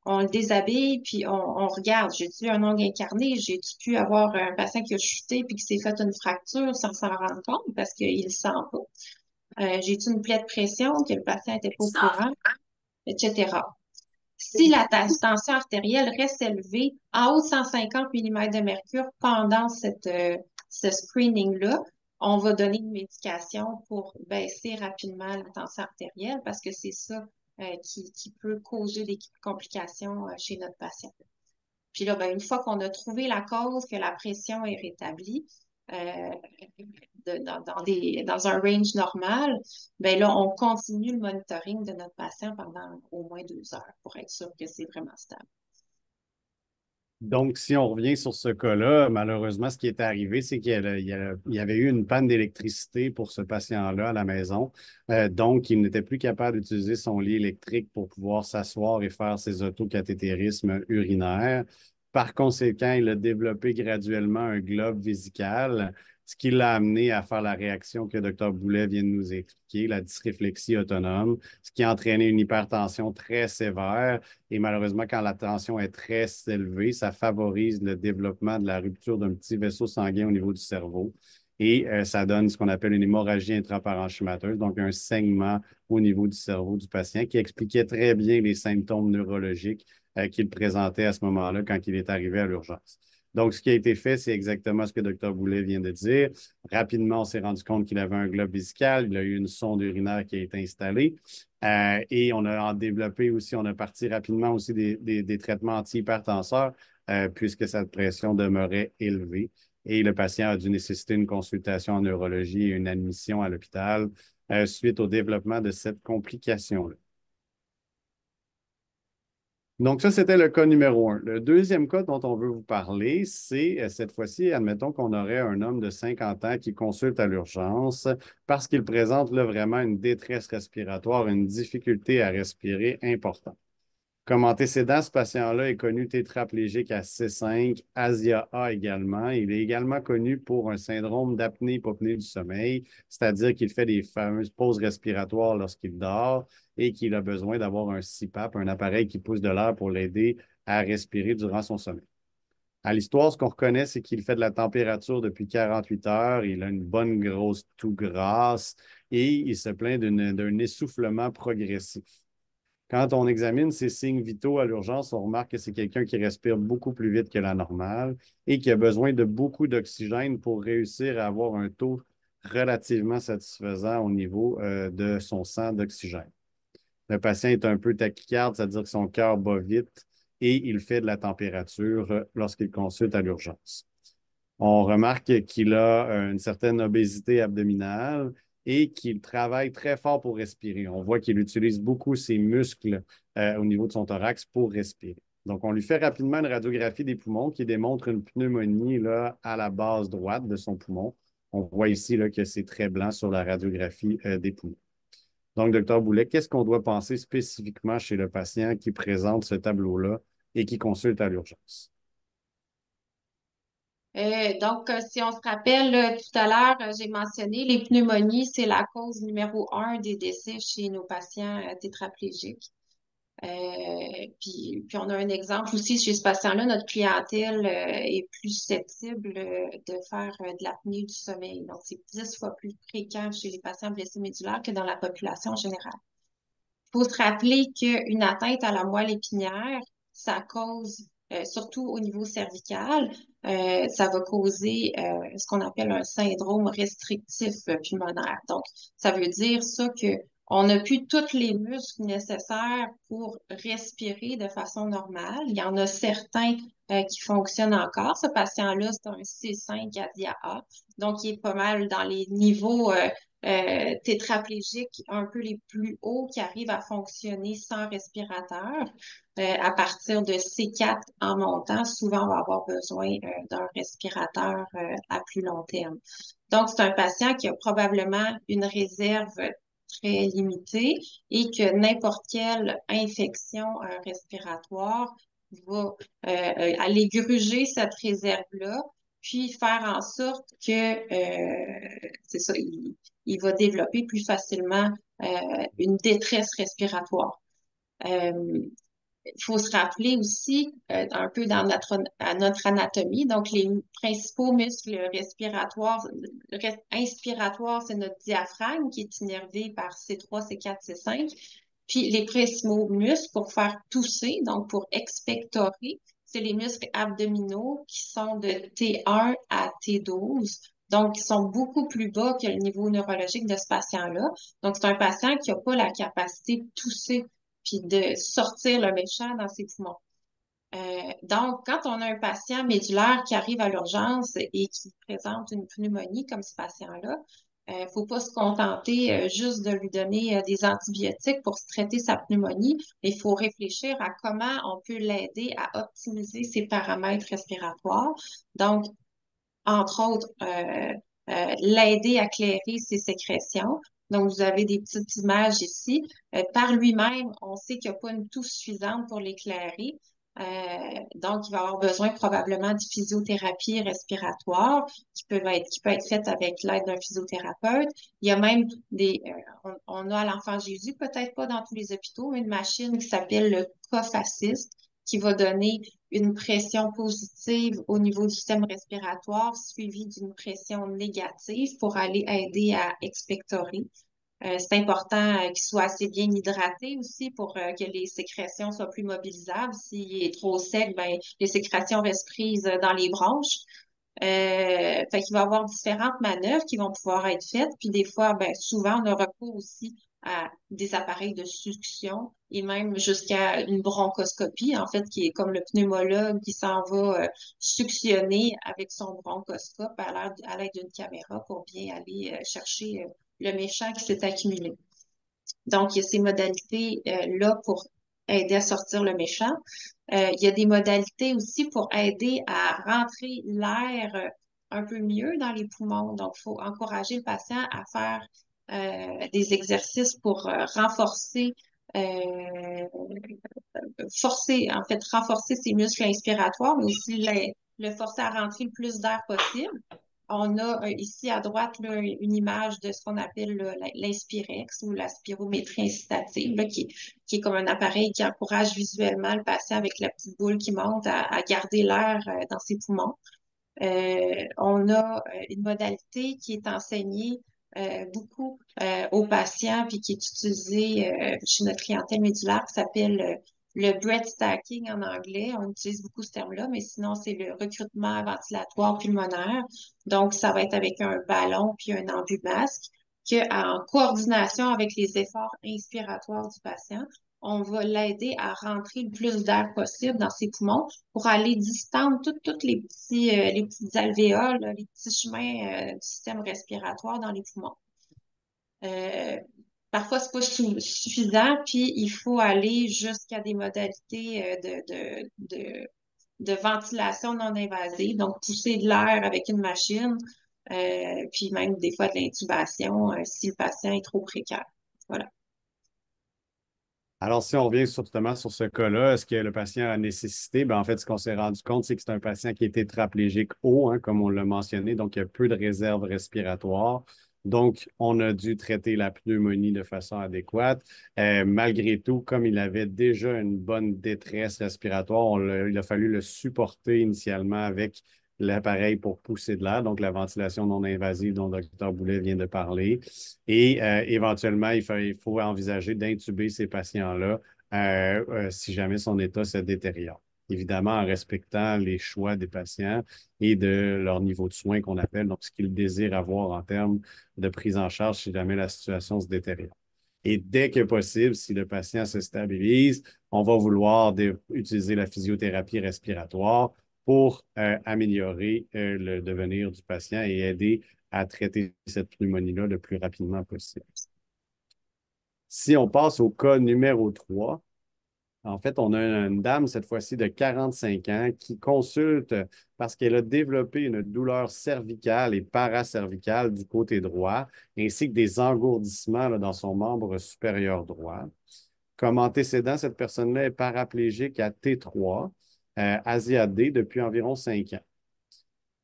on le déshabille, puis on regarde. J'ai-tu un ongle incarné? J'ai-tu pu avoir un patient qui a chuté puis qui s'est fait une fracture sans s'en rendre compte parce qu'il le sent pas? J'ai-tu une plaie de pression que le patient n'était pas au courant, etc. Si la tension artérielle reste élevée en haut de 150 mm de mercure pendant ce screening-là, on va donner une médication pour baisser rapidement la tension artérielle parce que c'est ça qui peut causer des complications chez notre patient. Puis là, ben, une fois qu'on a trouvé la cause, que la pression est rétablie euh, dans un range normal, ben là, on continue le monitoring de notre patient pendant au moins 2 heures pour être sûr que c'est vraiment stable. Donc, si on revient sur ce cas-là, malheureusement, ce qui est arrivé, c'est qu'il y avait eu une panne d'électricité pour ce patient-là à la maison. Donc, il n'était plus capable d'utiliser son lit électrique pour pouvoir s'asseoir et faire ses autocathétérismes urinaires. Par conséquent, il a développé graduellement un globe vésical, ce qui l'a amené à faire la réaction que Dr. Boulet vient de nous expliquer, la dysréflexie autonome, ce qui a entraîné une hypertension très sévère. Et malheureusement, quand la tension est très élevée, ça favorise le développement de la rupture d'un petit vaisseau sanguin au niveau du cerveau. Et ça donne ce qu'on appelle une hémorragie intraparenchymateuse, donc un saignement au niveau du cerveau du patient qui expliquait très bien les symptômes neurologiques qu'il présentait à ce moment-là quand il est arrivé à l'urgence. Donc, ce qui a été fait, c'est exactement ce que Dr. Boulet vient de dire. Rapidement, on s'est rendu compte qu'il avait un globe vésical. Il a eu une sonde urinaire qui a été installée. Et on a développé aussi, on a parti rapidement aussi des traitements antihypertenseurs puisque sa pression demeurait élevée. Et le patient a dû nécessiter une consultation en neurologie et une admission à l'hôpital suite au développement de cette complication-là. Donc, ça, c'était le cas numéro un. Le deuxième cas dont on veut vous parler, c'est cette fois-ci, admettons qu'on aurait un homme de 50 ans qui consulte à l'urgence parce qu'il présente là, vraiment une détresse respiratoire, une difficulté à respirer importante. Comme antécédent, ce patient-là est connu tétraplégique à C5, ASIA-A également. Il est également connu pour un syndrome d'apnée-hypopnée du sommeil, c'est-à-dire qu'il fait des fameuses pauses respiratoires lorsqu'il dort et qu'il a besoin d'avoir un CPAP, un appareil qui pousse de l'air pour l'aider à respirer durant son sommeil. À l'histoire, ce qu'on reconnaît, c'est qu'il fait de la température depuis 48 heures, il a une bonne grosse toux grasse et il se plaint d'un essoufflement progressif. Quand on examine ces signes vitaux à l'urgence, on remarque que c'est quelqu'un qui respire beaucoup plus vite que la normale et qui a besoin de beaucoup d'oxygène pour réussir à avoir un taux relativement satisfaisant au niveau de son sang d'oxygène. Le patient est un peu tachycarde, c'est-à-dire que son cœur bat vite et il fait de la température lorsqu'il consulte à l'urgence. On remarque qu'il a une certaine obésité abdominale et qu'il travaille très fort pour respirer. On voit qu'il utilise beaucoup ses muscles au niveau de son thorax pour respirer. Donc, on lui fait rapidement une radiographie des poumons qui démontre une pneumonie là, à la base droite de son poumon. On voit ici là, que c'est très blanc sur la radiographie des poumons. Donc, docteur Boulet, qu'est-ce qu'on doit penser spécifiquement chez le patient qui présente ce tableau-là et qui consulte à l'urgence? Si on se rappelle, tout à l'heure, j'ai mentionné les pneumonies, c'est la cause numéro un des décès chez nos patients tétraplégiques. Puis on a un exemple aussi chez ce patient-là, notre clientèle est plus susceptible de faire de l'apnée du sommeil. Donc, c'est 10 fois plus fréquent chez les patients blessés médulaires que dans la population générale. Il faut se rappeler qu'une atteinte à la moelle épinière, ça cause, surtout au niveau cervical, ça va causer ce qu'on appelle un syndrome restrictif pulmonaire. Donc, ça veut dire ça que on n'a plus tous les muscles nécessaires pour respirer de façon normale. Il y en a certains qui fonctionnent encore. Ce patient-là, c'est un C5 ASIA-A. Donc, il est pas mal dans les niveaux tétraplégiques un peu les plus hauts qui arrivent à fonctionner sans respirateur. À partir de C4 en montant, souvent on va avoir besoin d'un respirateur à plus long terme. Donc, c'est un patient qui a probablement une réserve très limitée et que n'importe quelle infection respiratoire va aller gruger cette réserve-là, puis faire en sorte que, c'est ça, il va développer plus facilement une détresse respiratoire. Euh, il faut se rappeler aussi un peu à notre anatomie. Donc, les principaux muscles respiratoires, inspiratoires, c'est notre diaphragme qui est innervé par C3, C4, C5. Puis les principaux muscles pour faire tousser, donc pour expectorer, c'est les muscles abdominaux qui sont de T1 à T12. Donc, ils sont beaucoup plus bas que le niveau neurologique de ce patient-là. Donc, c'est un patient qui n'a pas la capacité de tousser puis de sortir le méchant dans ses poumons. Donc, quand on a un patient médulaire qui arrive à l'urgence et qui présente une pneumonie comme ce patient-là, faut pas se contenter juste de lui donner des antibiotiques pour traiter sa pneumonie. Il faut réfléchir à comment on peut l'aider à optimiser ses paramètres respiratoires. Donc, entre autres, l'aider à clairer ses sécrétions. Donc, vous avez des petites images ici. Par lui-même, on sait qu'il n'y a pas une toux suffisante pour l'éclairer. Donc, il va avoir besoin probablement de physiothérapie respiratoire qui peut être faite avec l'aide d'un physiothérapeute. Il y a même on a à l'Enfant Jésus, peut-être pas dans tous les hôpitaux, une machine qui s'appelle le cough assist qui va donner une pression positive au niveau du système respiratoire suivie d'une pression négative pour aller aider à expectorer. C'est important qu'il soit assez bien hydraté aussi pour que les sécrétions soient plus mobilisables. S'il est trop sec, ben, les sécrétions restent prises dans les bronches. Fait qu'il va y avoir différentes manœuvres qui vont pouvoir être faites. Puis des fois, ben, souvent, on a recours aussi à des appareils de succion et même jusqu'à une bronchoscopie, en fait, qui est comme le pneumologue qui s'en va suctionner avec son bronchoscope à l'aide d'une caméra pour bien aller chercher le méchant qui s'est accumulé. Donc, il y a ces modalités-là pour aider à sortir le méchant. Il y a des modalités aussi pour aider à rentrer l'air un peu mieux dans les poumons. Donc, il faut encourager le patient à faire des exercices pour renforcer ses muscles inspiratoires, mais aussi le forcer à rentrer le plus d'air possible. On a ici à droite là, une image de ce qu'on appelle l'inspirex ou la spirométrie incitative, là, qui est comme un appareil qui encourage visuellement le patient avec la petite boule qui monte à garder l'air dans ses poumons. On a une modalité qui est enseignée beaucoup aux patients puis qui est utilisée chez notre clientèle médulaire qui s'appelle le breath stacking en anglais. On utilise beaucoup ce terme-là, mais sinon, c'est le recrutement ventilatoire pulmonaire. Donc, ça va être avec un ballon puis un embumasque que, en coordination avec les efforts inspiratoires du patient, on va l'aider à rentrer le plus d'air possible dans ses poumons pour aller distendre tous les petites alvéoles, les petits chemins du système respiratoire dans les poumons. Euh, Parfois, c'est pas suffisant, puis il faut aller jusqu'à des modalités de ventilation non invasive, donc pousser de l'air avec une machine, puis même des fois de l'intubation si le patient est trop précaire. Voilà. Alors, si on revient justement sur ce cas-là, est-ce que le patient a nécessité? Ben, en fait, ce qu'on s'est rendu compte, c'est que c'est un patient qui est tétraplégique haut, hein, comme on l'a mentionné, donc il y a peu de réserves respiratoires. Donc, on a dû traiter la pneumonie de façon adéquate. Malgré tout, comme il avait déjà une bonne détresse respiratoire, il a fallu le supporter initialement avec l'appareil pour pousser de l'air, donc la ventilation non invasive dont le docteur Boulet vient de parler. Et éventuellement, il faut envisager d'intuber ces patients-là si jamais son état se détériore. Évidemment, en respectant les choix des patients et de leur niveau de soins qu'on appelle, donc ce qu'ils désirent avoir en termes de prise en charge si jamais la situation se détériore. Et dès que possible, si le patient se stabilise, on va vouloir utiliser la physiothérapie respiratoire pour améliorer le devenir du patient et aider à traiter cette pneumonie-là le plus rapidement possible. Si on passe au cas numéro 3, en fait, on a une dame, cette fois-ci de 45 ans, qui consulte parce qu'elle a développé une douleur cervicale et paracervicale du côté droit, ainsi que des engourdissements là, dans son membre supérieur droit. Comme antécédent, cette personne-là est paraplégique à T3, ASIAD depuis environ 5 ans.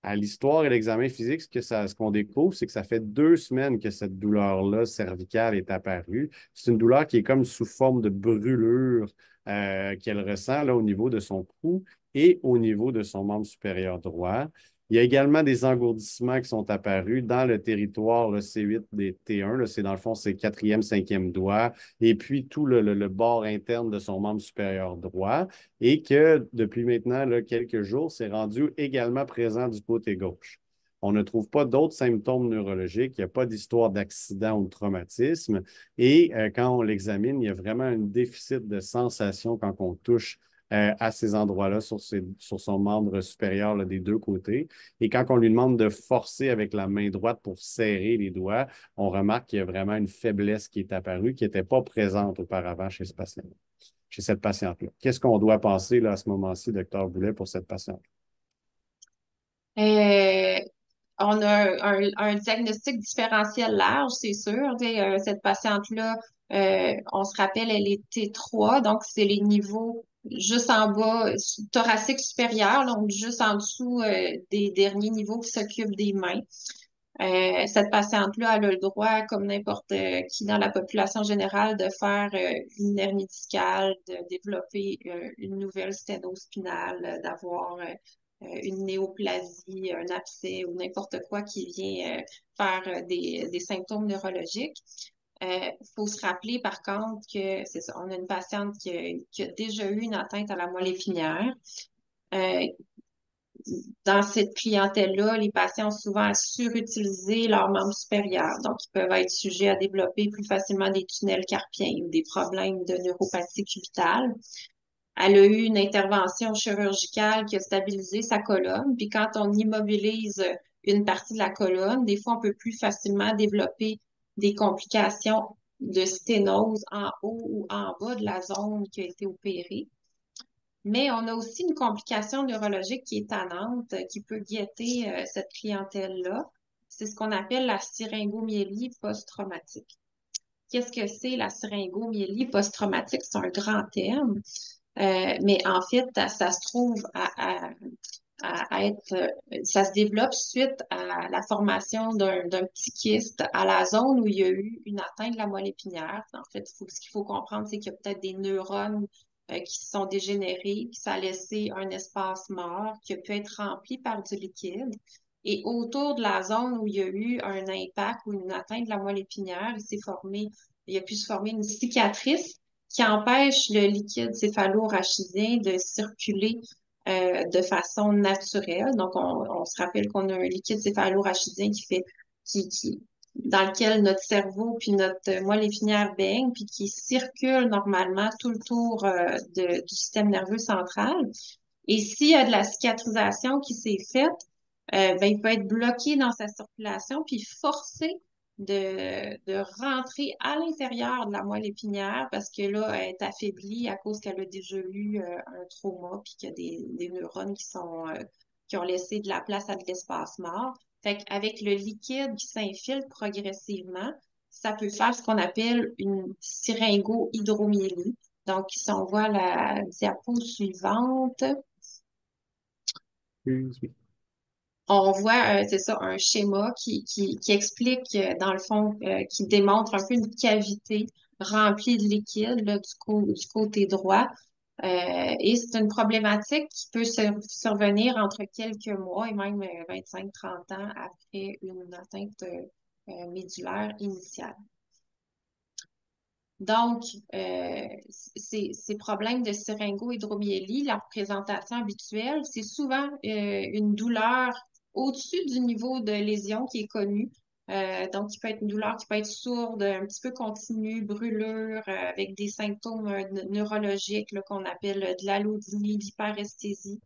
À l'histoire et l'examen physique, ce qu'on découvre, c'est que ça fait 2 semaines que cette douleur-là cervicale est apparue. C'est une douleur qui est comme sous forme de brûlure qu'elle ressent là, au niveau de son cou et au niveau de son membre supérieur droit. Il y a également des engourdissements qui sont apparus dans le territoire le C8 des T1. Là, c'est dans le fond, c'est quatrième, cinquième doigt, et puis tout le bord interne de son membre supérieur droit, et que depuis maintenant là, quelques jours, c'est rendu également présent du côté gauche. On ne trouve pas d'autres symptômes neurologiques, il n'y a pas d'histoire d'accident ou de traumatisme, et quand on l'examine, il y a vraiment un déficit de sensation quand on touche à ces endroits-là sur son membre supérieur là, des deux côtés. Et quand on lui demande de forcer avec la main droite pour serrer les doigts, on remarque qu'il y a vraiment une faiblesse qui est apparue, qui n'était pas présente auparavant chez ce patient, chez cette patiente-là. Qu'est-ce qu'on doit penser là, à ce moment-ci, docteur Boulet, pour cette patiente? Euh, on a un diagnostic différentiel large, c'est sûr. Tu sais, cette patiente-là, on se rappelle, elle est T3, donc c'est les niveaux juste en bas, thoracique supérieur, donc juste en dessous des derniers niveaux qui s'occupent des mains. Cette patiente-là, elle a le droit, comme n'importe qui dans la population générale, de faire une hernie discale, de développer une nouvelle sténose spinale, d'avoir une néoplasie, un abcès ou n'importe quoi qui vient faire des symptômes neurologiques. Il faut se rappeler par contre que c'est ça, on a une patiente qui a déjà eu une atteinte à la moelle épinière. Euh, dans cette clientèle-là, les patients ont souvent surutilisé leurs membres supérieurs. Donc, ils peuvent être sujets à développer plus facilement des tunnels carpiens ou des problèmes de neuropathie cubitale. Elle a eu une intervention chirurgicale qui a stabilisé sa colonne. Puis quand on immobilise une partie de la colonne, des fois, on peut plus facilement développer des complications de sténose en haut ou en bas de la zone qui a été opérée. Mais on a aussi une complication neurologique qui est tannante, qui peut guetter cette clientèle-là. C'est ce qu'on appelle la syringomyélie post-traumatique. Qu'est-ce que c'est la syringomyélie post-traumatique? C'est un grand terme, mais en fait, ça se trouve à être, ça se développe suite à la formation d'un petit kyste à la zone où il y a eu une atteinte de la moelle épinière. En fait, ce qu'il faut comprendre, c'est qu'il y a peut-être des neurones qui se sont dégénérés, puis ça a laissé un espace mort qui a pu être rempli par du liquide. Et autour de la zone où il y a eu un impact ou une atteinte de la moelle épinière, il a pu se former une cicatrice qui empêche le liquide céphalo-rachidien de circuler de façon naturelle. Donc, on se rappelle qu'on a un liquide céphalo-rachidien dans lequel notre cerveau puis notre moelle épinière baigne, puis qui circule normalement tout le tour du système nerveux central. Et s'il y a de la cicatrisation qui s'est faite, ben, il peut être bloqué dans sa circulation, puis forcé de rentrer à l'intérieur de la moelle épinière parce que là, elle est affaiblie à cause qu'elle a déjà eu un trauma, puis qu'il y a des neurones qui ont laissé de la place à de l'espace mort. Fait qu'avec le liquide qui s'infiltre progressivement, ça peut faire ce qu'on appelle une syringo-hydromyélie. Donc, si on voit la diapo suivante, Oui. on voit, c'est ça, un schéma qui explique, dans le fond, qui démontre un peu une cavité remplie de liquide là, du côté droit. Et c'est une problématique qui peut survenir entre quelques mois et même 25-30 ans après une atteinte médulaire initiale. Donc, ces problèmes de syringo-hydromyélie, leur présentation habituelle, c'est souvent une douleur au-dessus du niveau de lésion qui est connu. Donc, il peut être une douleur qui peut être sourde, un petit peu continue, brûlure, avec des symptômes neurologiques là, qu'on appelle de l'allodynie, l'hyperesthésie.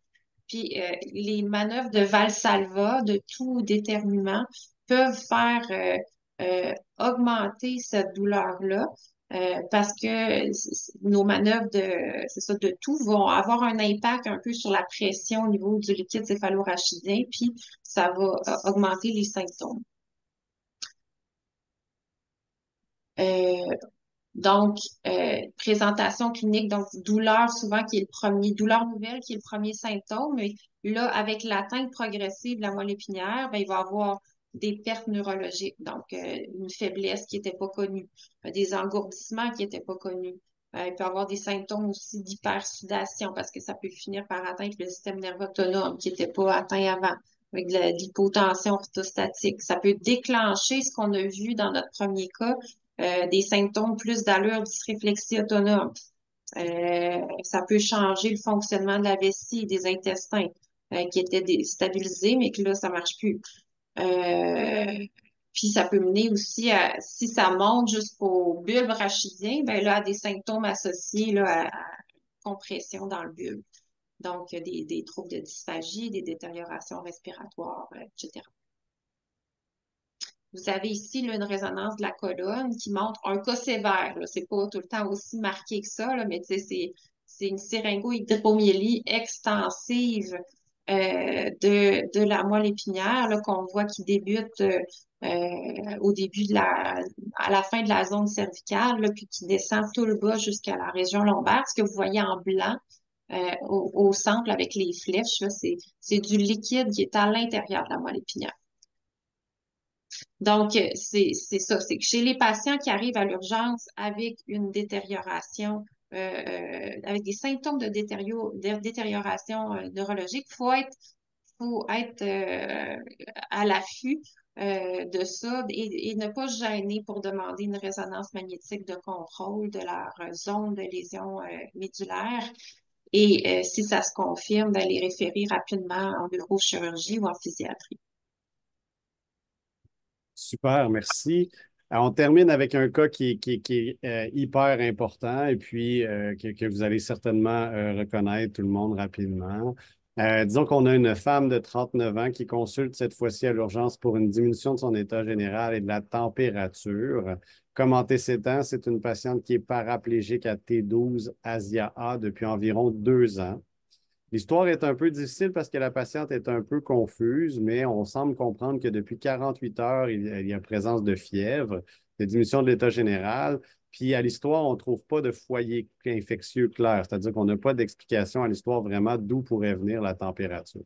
Puis, les manœuvres de Valsalva, de tout déterminant, peuvent faire augmenter cette douleur-là. Parce que nos manœuvres c'est ça, de tout vont avoir un impact un peu sur la pression au niveau du liquide céphalo-rachidien, puis ça va augmenter les symptômes. Euh, Donc, présentation clinique, donc douleur souvent qui est le premier, douleur nouvelle qui est le premier symptôme. Mais là, avec l'atteinte progressive de la moelle épinière, ben, il va y avoir des pertes neurologiques, donc une faiblesse qui n'était pas connue, des engourdissements qui n'étaient pas connus. Il peut y avoir des symptômes aussi d'hypersudation parce que ça peut finir par atteindre le système nerveux autonome qui n'était pas atteint avant, avec de l'hypotension orthostatique. Ça peut déclencher ce qu'on a vu dans notre premier cas, des symptômes plus d'allure dysréflexie autonome. Ça peut changer le fonctionnement de la vessie et des intestins qui étaient déstabilisés, mais que là, ça marche plus. Euh, Puis ça peut mener aussi à, si ça monte jusqu'au bulbe rachidien, ben là, à des symptômes associés là, à compression dans le bulbe. Donc, des troubles de dysphagie, des détériorations respiratoires, etc. Vous avez ici là, une résonance de la colonne qui montre un cas sévère. C'est pas tout le temps aussi marqué que ça, là, mais c'est une syringo-hydromyélie extensive de la moelle épinière là, qu'on voit qui débute au début à la fin de la zone cervicale, là, puis qui descend tout le bas jusqu'à la région lombaire. Ce que vous voyez en blanc au centre avec les flèches, là, c'est du liquide qui est à l'intérieur de la moelle épinière. Donc, c'est ça, c'est que chez les patients qui arrivent à l'urgence avec une détérioration, avec des symptômes de détérioration neurologique, faut être à l'affût de ça et ne pas gêner pour demander une résonance magnétique de contrôle de leur zone de lésion médulaire. Et si ça se confirme, d'aller référer rapidement en neurochirurgie ou en physiatrie. Super, merci. On termine avec un cas qui est hyper important et puis que vous allez certainement reconnaître tout le monde rapidement. Disons qu'on a une femme de 39 ans qui consulte cette fois-ci à l'urgence pour une diminution de son état général et de la température. Comme antécédent, c'est une patiente qui est paraplégique à T12 Asia-A depuis environ 2 ans. L'histoire est un peu difficile parce que la patiente est un peu confuse, mais on semble comprendre que depuis 48 heures, il y a présence de fièvre, de diminution de l'état général. Puis à l'histoire, on ne trouve pas de foyer infectieux clair, c'est-à-dire qu'on n'a pas d'explication à l'histoire vraiment d'où pourrait venir la température.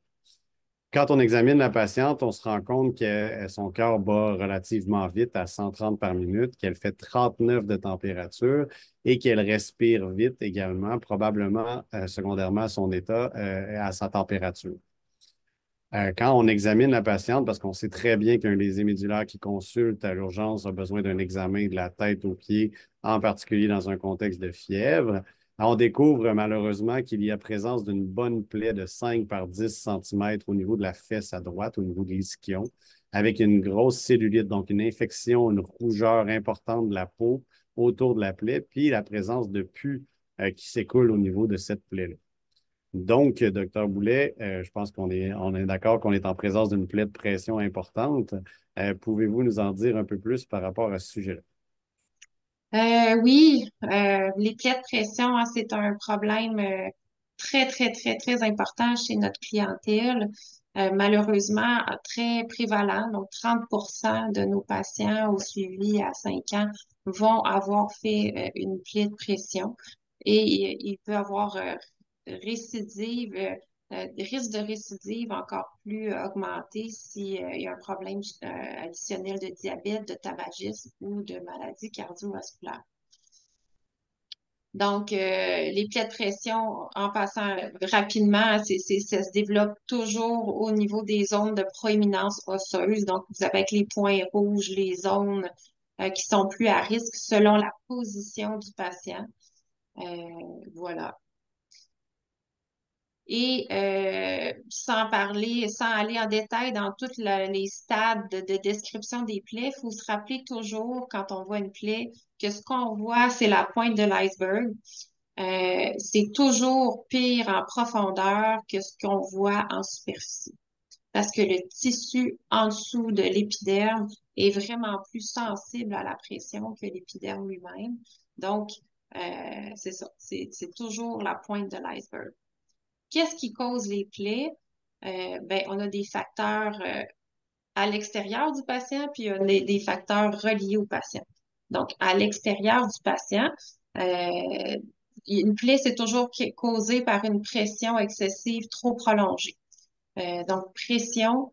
Quand on examine la patiente, on se rend compte que son cœur bat relativement vite à 130 par minute, qu'elle fait 39 de température et qu'elle respire vite également, probablement secondairement à son état, à sa température. Quand on examine la patiente, parce qu'on sait très bien qu'un lésé médulaire qui consulte à l'urgence a besoin d'un examen de la tête aux pieds, en particulier dans un contexte de fièvre, on découvre malheureusement qu'il y a présence d'une bonne plaie de 5 par 10 cm au niveau de la fesse à droite, au niveau de l'ischion, avec une grosse cellulite, donc une infection, une rougeur importante de la peau autour de la plaie, puis la présence de pus qui s'écoule au niveau de cette plaie-là. Donc, docteur Boulet, je pense on est d'accord qu'on est en présence d'une plaie de pression importante. Pouvez-vous nous en dire un peu plus par rapport à ce sujet-là? Oui, les plaies de pression, hein, c'est un problème très, très, très, très important chez notre clientèle. Malheureusement, très prévalent. Donc, 30% de nos patients au suivi à 5 ans vont avoir fait une plaie de pression. Et il peut avoir récidive, risque de récidive encore plus augmenté s'il y a un problème additionnel de diabète, de tabagisme ou de maladie cardiovasculaire. Donc, les plaies de pression, en passant rapidement, ça se développe toujours au niveau des zones de proéminence osseuse. Donc, vous avez avec les points rouges, les zones qui sont plus à risque selon la position du patient. Voilà. Et sans parler, sans aller en détail dans tous les stades de description des plaies, il faut se rappeler toujours, quand on voit une plaie, que ce qu'on voit, c'est la pointe de l'iceberg. C'est toujours pire en profondeur que ce qu'on voit en superficie. Parce que le tissu en dessous de l'épiderme est vraiment plus sensible à la pression que l'épiderme lui-même. Donc, c'est ça, c'est toujours la pointe de l'iceberg. Qu'est-ce qui cause les plaies? Ben, on a des facteurs à l'extérieur du patient, puis on a des facteurs reliés au patient. Donc, à l'extérieur du patient, une plaie, c'est toujours causé par une pression excessive trop prolongée. Donc, pression,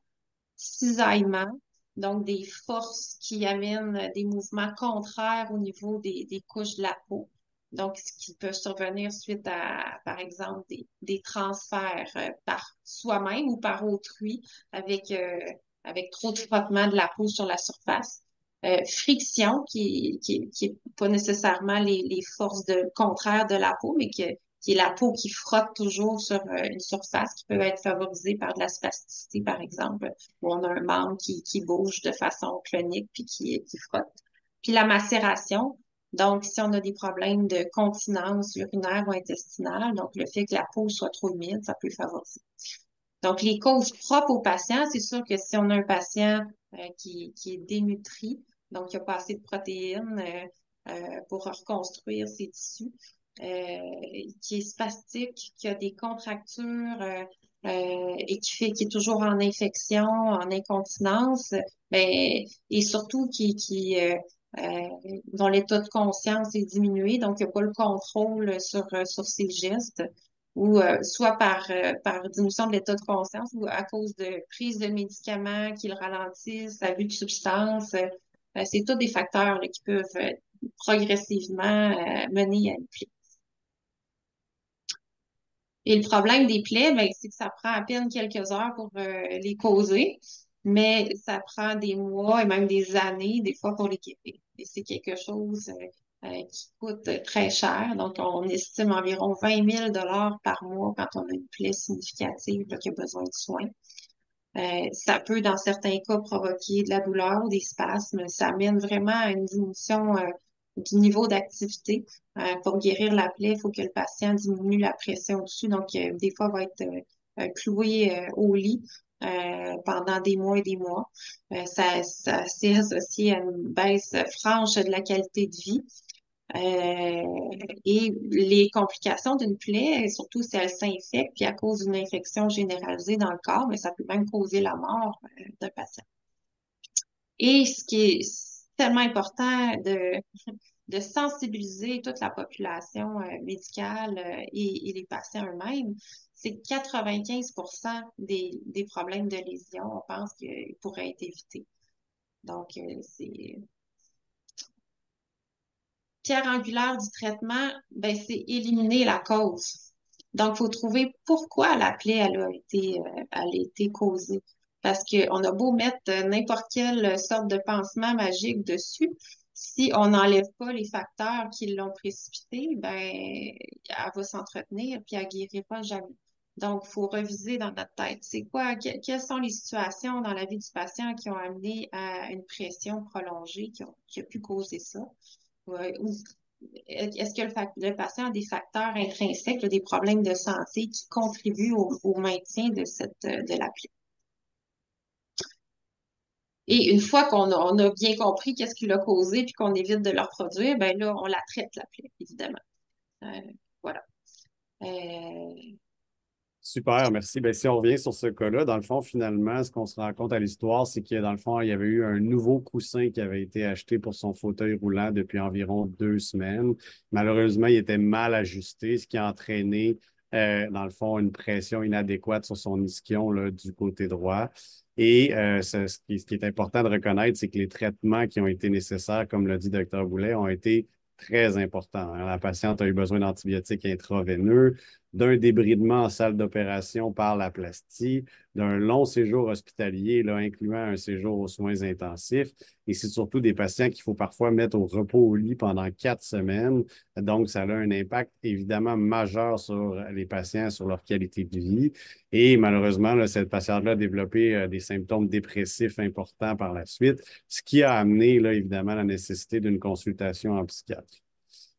cisaillement, donc des forces qui amènent des mouvements contraires au niveau des couches de la peau. Donc, ce qui peut survenir suite à, par exemple, des transferts par soi-même ou par autrui avec trop de frottement de la peau sur la surface. Friction, qui est pas nécessairement les forces contraires de la peau, mais qui est la peau qui frotte toujours sur une surface qui peut être favorisée par de la spasticité, par exemple, où on a un membre qui bouge de façon clonique puis qui frotte. Puis la macération, donc si on a des problèmes de continence urinaire ou intestinale, donc le fait que la peau soit trop humide, ça peut favoriser. Donc, les causes propres aux patients, c'est sûr que si on a un patient qui est dénutri, donc il n'y a pas assez de protéines pour reconstruire ses tissus, qui est spastique, qui a des contractures et qui est toujours en infection, en incontinence, ben, et surtout dont l'état de conscience est diminué, donc il n'y a pas le contrôle sur ses gestes ou soit par diminution de l'état de conscience ou à cause de prise de médicaments qui le ralentissent, abus de substances. C'est tous des facteurs là, qui peuvent progressivement mener à une plaie. Et le problème des plaies, ben, c'est que ça prend à peine quelques heures pour les causer, mais ça prend des mois et même des années, des fois, pour les guérir. Et c'est quelque chose qui coûte très cher. Donc, on estime environ 20 000 par mois quand on a une plaie significative là, qui a besoin de soins. Ça peut, dans certains cas, provoquer de la douleur ou des spasmes. Ça amène vraiment à une diminution du niveau d'activité. Pour guérir la plaie, il faut que le patient diminue la pression dessus. Donc, des fois, il va être cloué au lit pendant des mois et des mois. Ça s'est associé à une baisse franche de la qualité de vie. Et les complications d'une plaie, surtout si elle s'infecte, puis à cause d'une infection généralisée dans le corps, mais ça peut même causer la mort d'un patient. Et ce qui est tellement important de sensibiliser toute la population médicale et les patients eux-mêmes, c'est que 95% des problèmes de lésion, on pense qu'ils pourraient être évités. Donc, c'est pierre angulaire du traitement, ben, c'est éliminer la cause. Donc, il faut trouver pourquoi la plaie elle a été causée. Parce qu'on a beau mettre n'importe quelle sorte de pansement magique dessus, si on n'enlève pas les facteurs qui l'ont précipité, ben, elle va s'entretenir puis elle guérira jamais. Donc, il faut reviser dans notre tête. C'est quoi, quelles sont les situations dans la vie du patient qui ont amené à une pression prolongée qui a pu causer ça? Ou est-ce que le patient a des facteurs intrinsèques, là, des problèmes de santé qui contribuent au maintien de la plaie? Et une fois on a bien compris qu'est-ce qui l'a causé puis qu'on évite de le reproduire, ben là, on la traite, la plaie, évidemment. Euh, voilà. Euh, Super, merci. Ben, si on revient sur ce cas-là, dans le fond, finalement, ce qu'on se rend compte à l'histoire, c'est que dans le fond, il y avait eu un nouveau coussin qui avait été acheté pour son fauteuil roulant depuis environ 2 semaines. Malheureusement, il était mal ajusté, ce qui a entraîné, dans le fond, une pression inadéquate sur son ischion là, du côté droit. Et ce qui est important de reconnaître, c'est que les traitements qui ont été nécessaires, comme l'a dit Dr. Boulet, ont été très importants, hein. La patiente a eu besoin d'antibiotiques intraveineux, d'un débridement en salle d'opération par la plastie, d'un long séjour hospitalier, là, incluant un séjour aux soins intensifs. Et c'est surtout des patients qu'il faut parfois mettre au repos au lit pendant 4 semaines. Donc, ça a un impact évidemment majeur sur les patients, sur leur qualité de vie. Et malheureusement, là, cette patiente-là a développé des symptômes dépressifs importants par la suite, ce qui a amené, là, évidemment, la nécessité d'une consultation en psychiatrie.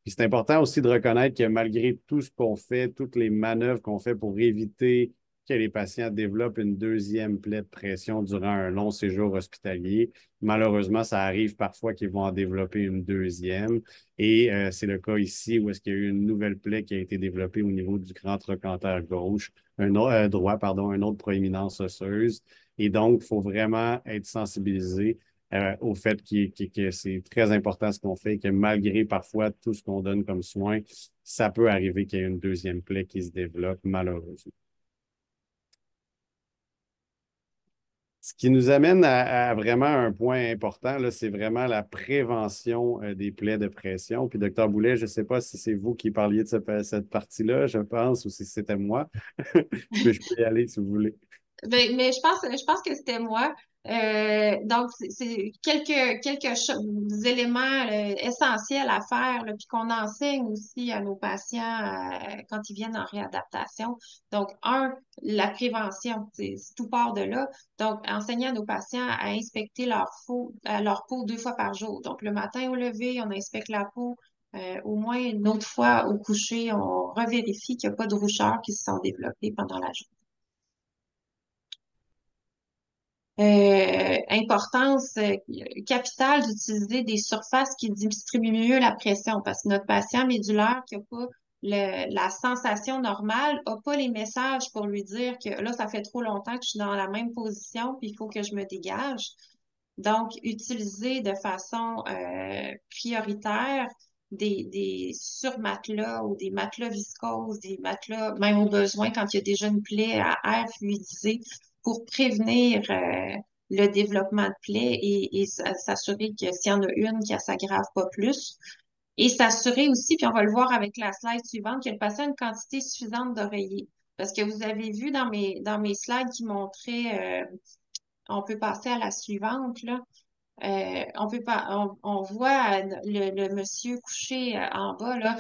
Puis c'est important aussi de reconnaître que malgré tout ce qu'on fait, toutes les manœuvres qu'on fait pour éviter que les patients développent une deuxième plaie de pression durant un long séjour hospitalier, malheureusement, ça arrive parfois qu'ils vont en développer une deuxième. Et c'est le cas ici où est-ce qu'il y a eu une nouvelle plaie qui a été développée au niveau du grand trochanter gauche, droit, pardon, une autre proéminence osseuse. Et donc, il faut vraiment être sensibilisé au fait que c'est très important ce qu'on fait, que malgré parfois tout ce qu'on donne comme soin, ça peut arriver qu'il y ait une deuxième plaie qui se développe, malheureusement. Ce qui nous amène à vraiment un point important, là, c'est vraiment la prévention des plaies de pression. Puis, docteur Boulet, je ne sais pas si c'est vous qui parliez de cette partie-là, je pense, ou si c'était moi. Je peux y aller si vous voulez. Mais je pense que c'était moi. Donc, c'est éléments essentiels à faire, là, puis qu'on enseigne aussi à nos patients quand ils viennent en réadaptation. Donc, la prévention, tout part de là. Donc, enseigner à nos patients à inspecter leur peau 2 fois par jour. Donc, le matin au lever, on inspecte la peau. Au moins une autre fois au coucher, on revérifie qu'il n'y a pas de rougeurs qui se sont développées pendant la journée. Importance capitale d'utiliser des surfaces qui distribuent mieux la pression parce que notre patient médulaire qui n'a pas la sensation normale n'a pas les messages pour lui dire que là, ça fait trop longtemps que je suis dans la même position puis il faut que je me dégage. Donc, utiliser de façon prioritaire des surmatelas ou des matelas viscoses, des matelas, même au besoin quand il y a déjà une plaie à air fluidisé, pour prévenir le développement de plaies et s'assurer que s'il y en a une, qu'elle s'aggrave pas plus. Et s'assurer aussi, puis on va le voir avec la slide suivante, que le patient a une quantité suffisante d'oreillers. Parce que vous avez vu dans mes slides qui montraient, on peut passer à la suivante, là. On peut pas, on voit le monsieur couché en bas, là.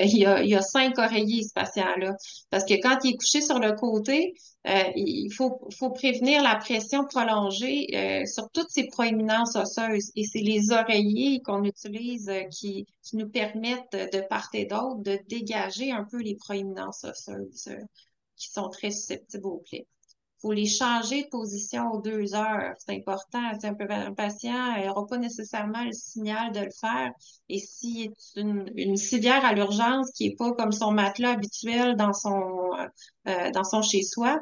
Il y a 5 oreillers, ce patient-là. Parce que quand il est couché sur le côté, il faut prévenir la pression prolongée sur toutes ces proéminences osseuses. Et c'est les oreillers qu'on utilise qui nous permettent de part et d'autre de dégager un peu les proéminences osseuses qui sont très susceptibles aux plaies. Faut les changer de position aux 2 heures. C'est important. Tu sais, un patient n'aura pas nécessairement le signal de le faire. Et s'il est une civière à l'urgence qui est pas comme son matelas habituel dans son chez-soi,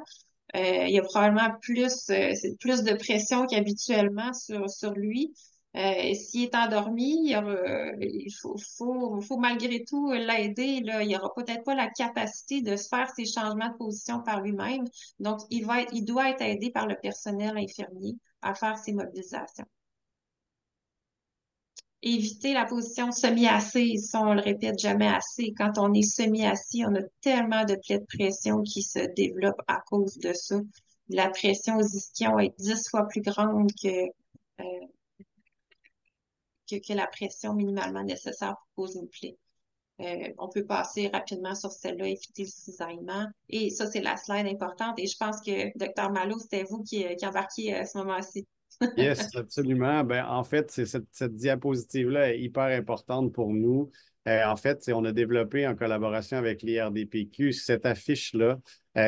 il y a probablement plus de pression qu'habituellement sur lui. S'il est endormi, il faut malgré tout l'aider, là. Il n'aura peut-être pas la capacité de se faire ces changements de position par lui-même. Donc, il doit être aidé par le personnel infirmier à faire ces mobilisations. Éviter la position semi-assise, ça, on le répète jamais assez. Quand on est semi-assis, on a tellement de plaies de pression qui se développent à cause de ça. La pression aux ischions est 10 fois plus grande euh, que la pression minimalement nécessaire pour poser une plaie. On peut passer rapidement sur celle-là, éviter le cisaillement. Et ça, c'est la slide importante. Et je pense que, Dr. Malo, c'était vous qui embarquiez à ce moment-ci. Yes, absolument. Ben, en fait, cette diapositive-là est hyper importante pour nous. En fait, on a développé en collaboration avec l'IRDPQ cette affiche-là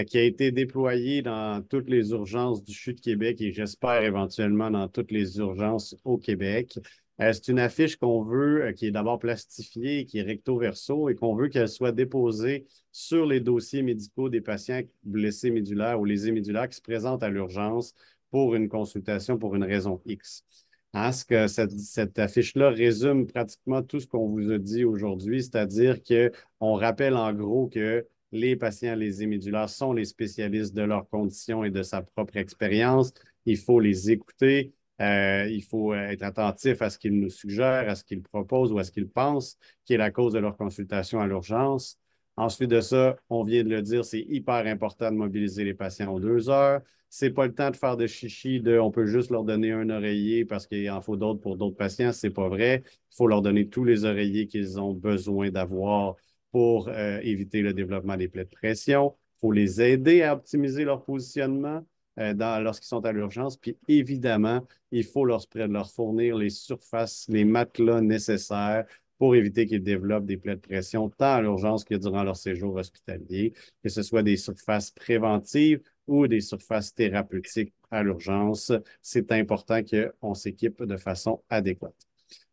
qui a été déployée dans toutes les urgences du CHU de Québec et j'espère éventuellement dans toutes les urgences au Québec. C'est une affiche qu'on veut, qui est d'abord plastifiée, qui est recto-verso et qu'on veut qu'elle soit déposée sur les dossiers médicaux des patients blessés médulaires ou lésés médulaires qui se présentent à l'urgence pour une consultation pour une raison X. Hein, ce que cette affiche-là résume pratiquement tout ce qu'on vous a dit aujourd'hui, c'est-à-dire qu'on rappelle en gros que les patients lésés médulaires sont les spécialistes de leurs conditions et de sa propre expérience. Il faut les écouter. Il faut être attentif à ce qu'ils nous suggèrent, à ce qu'ils proposent ou à ce qu'ils pensent qui est la cause de leur consultation à l'urgence. Ensuite de ça, on vient de le dire, c'est hyper important de mobiliser les patients aux 2 heures. C'est pas le temps de faire de chichi, on peut juste leur donner un oreiller parce qu'il en faut d'autres pour d'autres patients. C'est pas vrai. Il faut leur donner tous les oreillers qu'ils ont besoin d'avoir pour éviter le développement des plaies de pression. Il faut les aider à optimiser leur positionnement lorsqu'ils sont à l'urgence. Puis évidemment, il faut leur fournir les surfaces, les matelas nécessaires pour éviter qu'ils développent des plaies de pression tant à l'urgence que durant leur séjour hospitalier, que ce soit des surfaces préventives ou des surfaces thérapeutiques à l'urgence. C'est important qu'on s'équipe de façon adéquate.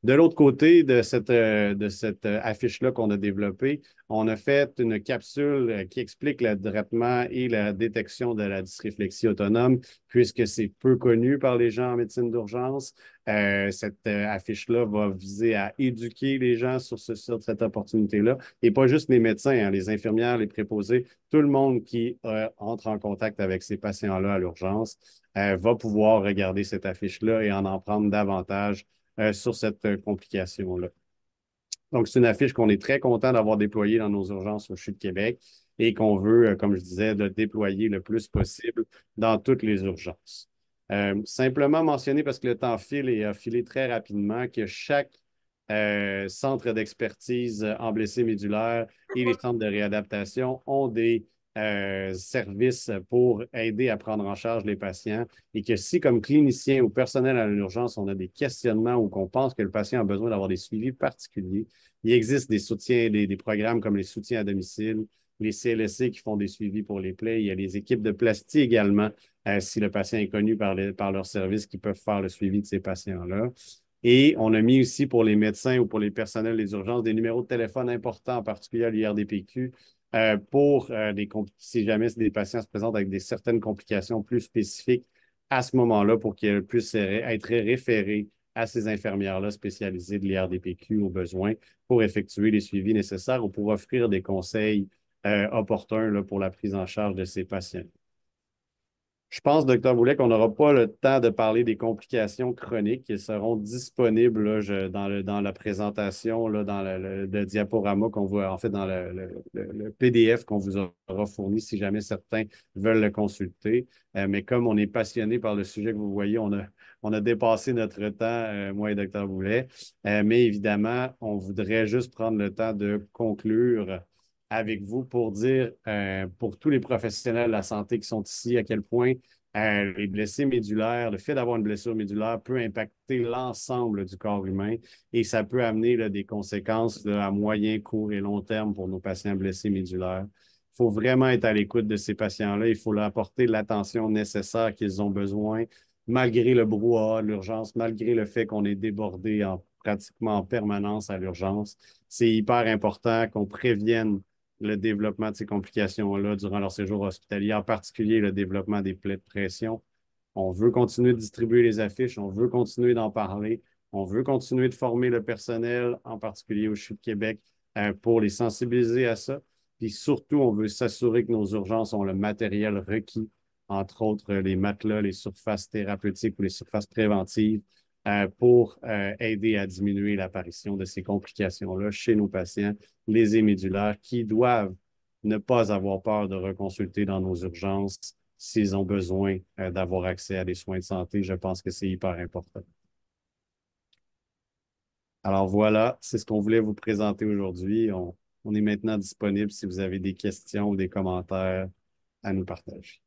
De l'autre côté de cette affiche-là qu'on a développée, on a fait une capsule qui explique le traitement et la détection de la dysréflexie autonome, puisque c'est peu connu par les gens en médecine d'urgence. Cette affiche-là va viser à éduquer les gens sur cette opportunité-là, et pas juste les médecins, hein, les infirmières, les préposés, tout le monde qui entre en contact avec ces patients-là à l'urgence va pouvoir regarder cette affiche-là et en prendre davantage sur cette complication-là. Donc, c'est une affiche qu'on est très content d'avoir déployée dans nos urgences au CHU de Québec et qu'on veut, comme je disais, de déployer le plus possible dans toutes les urgences. Simplement mentionner, parce que le temps file et a filé très rapidement, que chaque centre d'expertise en blessés médulaires et les centres de réadaptation ont des services pour aider à prendre en charge les patients et que si, comme clinicien ou personnel à l'urgence, on a des questionnements ou qu'on pense que le patient a besoin d'avoir des suivis particuliers, il existe des soutiens, des programmes comme les soutiens à domicile, les CLSC qui font des suivis pour les plaies. Il y a les équipes de plastie également, si le patient est connu par leur service, qui peuvent faire le suivi de ces patients-là. Et on a mis aussi pour les médecins ou pour les personnels des urgences des numéros de téléphone importants, en particulier à l'IRDPQ, pour si jamais des patients se présentent avec certaines complications plus spécifiques à ce moment-là pour qu'ils puissent être référés à ces infirmières-là spécialisées de l'IRDPQ au besoin pour effectuer les suivis nécessaires ou pour offrir des conseils opportuns là, pour la prise en charge de ces patients. Je pense, docteur Boulet, qu'on n'aura pas le temps de parler des complications chroniques qui seront disponibles là, dans la présentation, là, dans le diaporama qu'on voit, en fait, dans le PDF qu'on vous aura fourni si jamais certains veulent le consulter. Mais comme on est passionné par le sujet que vous voyez, on a dépassé notre temps, moi et docteur Boulet. Mais évidemment, on voudrait juste prendre le temps de conclure avec vous pour dire, pour tous les professionnels de la santé qui sont ici, à quel point les blessés médulaires, le fait d'avoir une blessure médulaire peut impacter l'ensemble du corps humain et ça peut amener là, des conséquences là, à moyen, court et long terme pour nos patients blessés médulaires. Il faut vraiment être à l'écoute de ces patients-là. Il faut leur apporter l'attention nécessaire qu'ils ont besoin, malgré le brouhaha de l'urgence, malgré le fait qu'on est débordé pratiquement en permanence à l'urgence. C'est hyper important qu'on prévienne le développement de ces complications-là durant leur séjour hospitalier, en particulier le développement des plaies de pression. On veut continuer de distribuer les affiches, on veut continuer d'en parler, on veut continuer de former le personnel, en particulier au CHU de Québec, pour les sensibiliser à ça. Puis surtout, on veut s'assurer que nos urgences ont le matériel requis, entre autres les matelas, les surfaces thérapeutiques ou les surfaces préventives, pour aider à diminuer l'apparition de ces complications-là chez nos patients lésés médulaires qui doivent ne pas avoir peur de reconsulter dans nos urgences s'ils ont besoin d'avoir accès à des soins de santé. Je pense que c'est hyper important. Alors voilà, c'est ce qu'on voulait vous présenter aujourd'hui. On est maintenant disponible si vous avez des questions ou des commentaires à nous partager.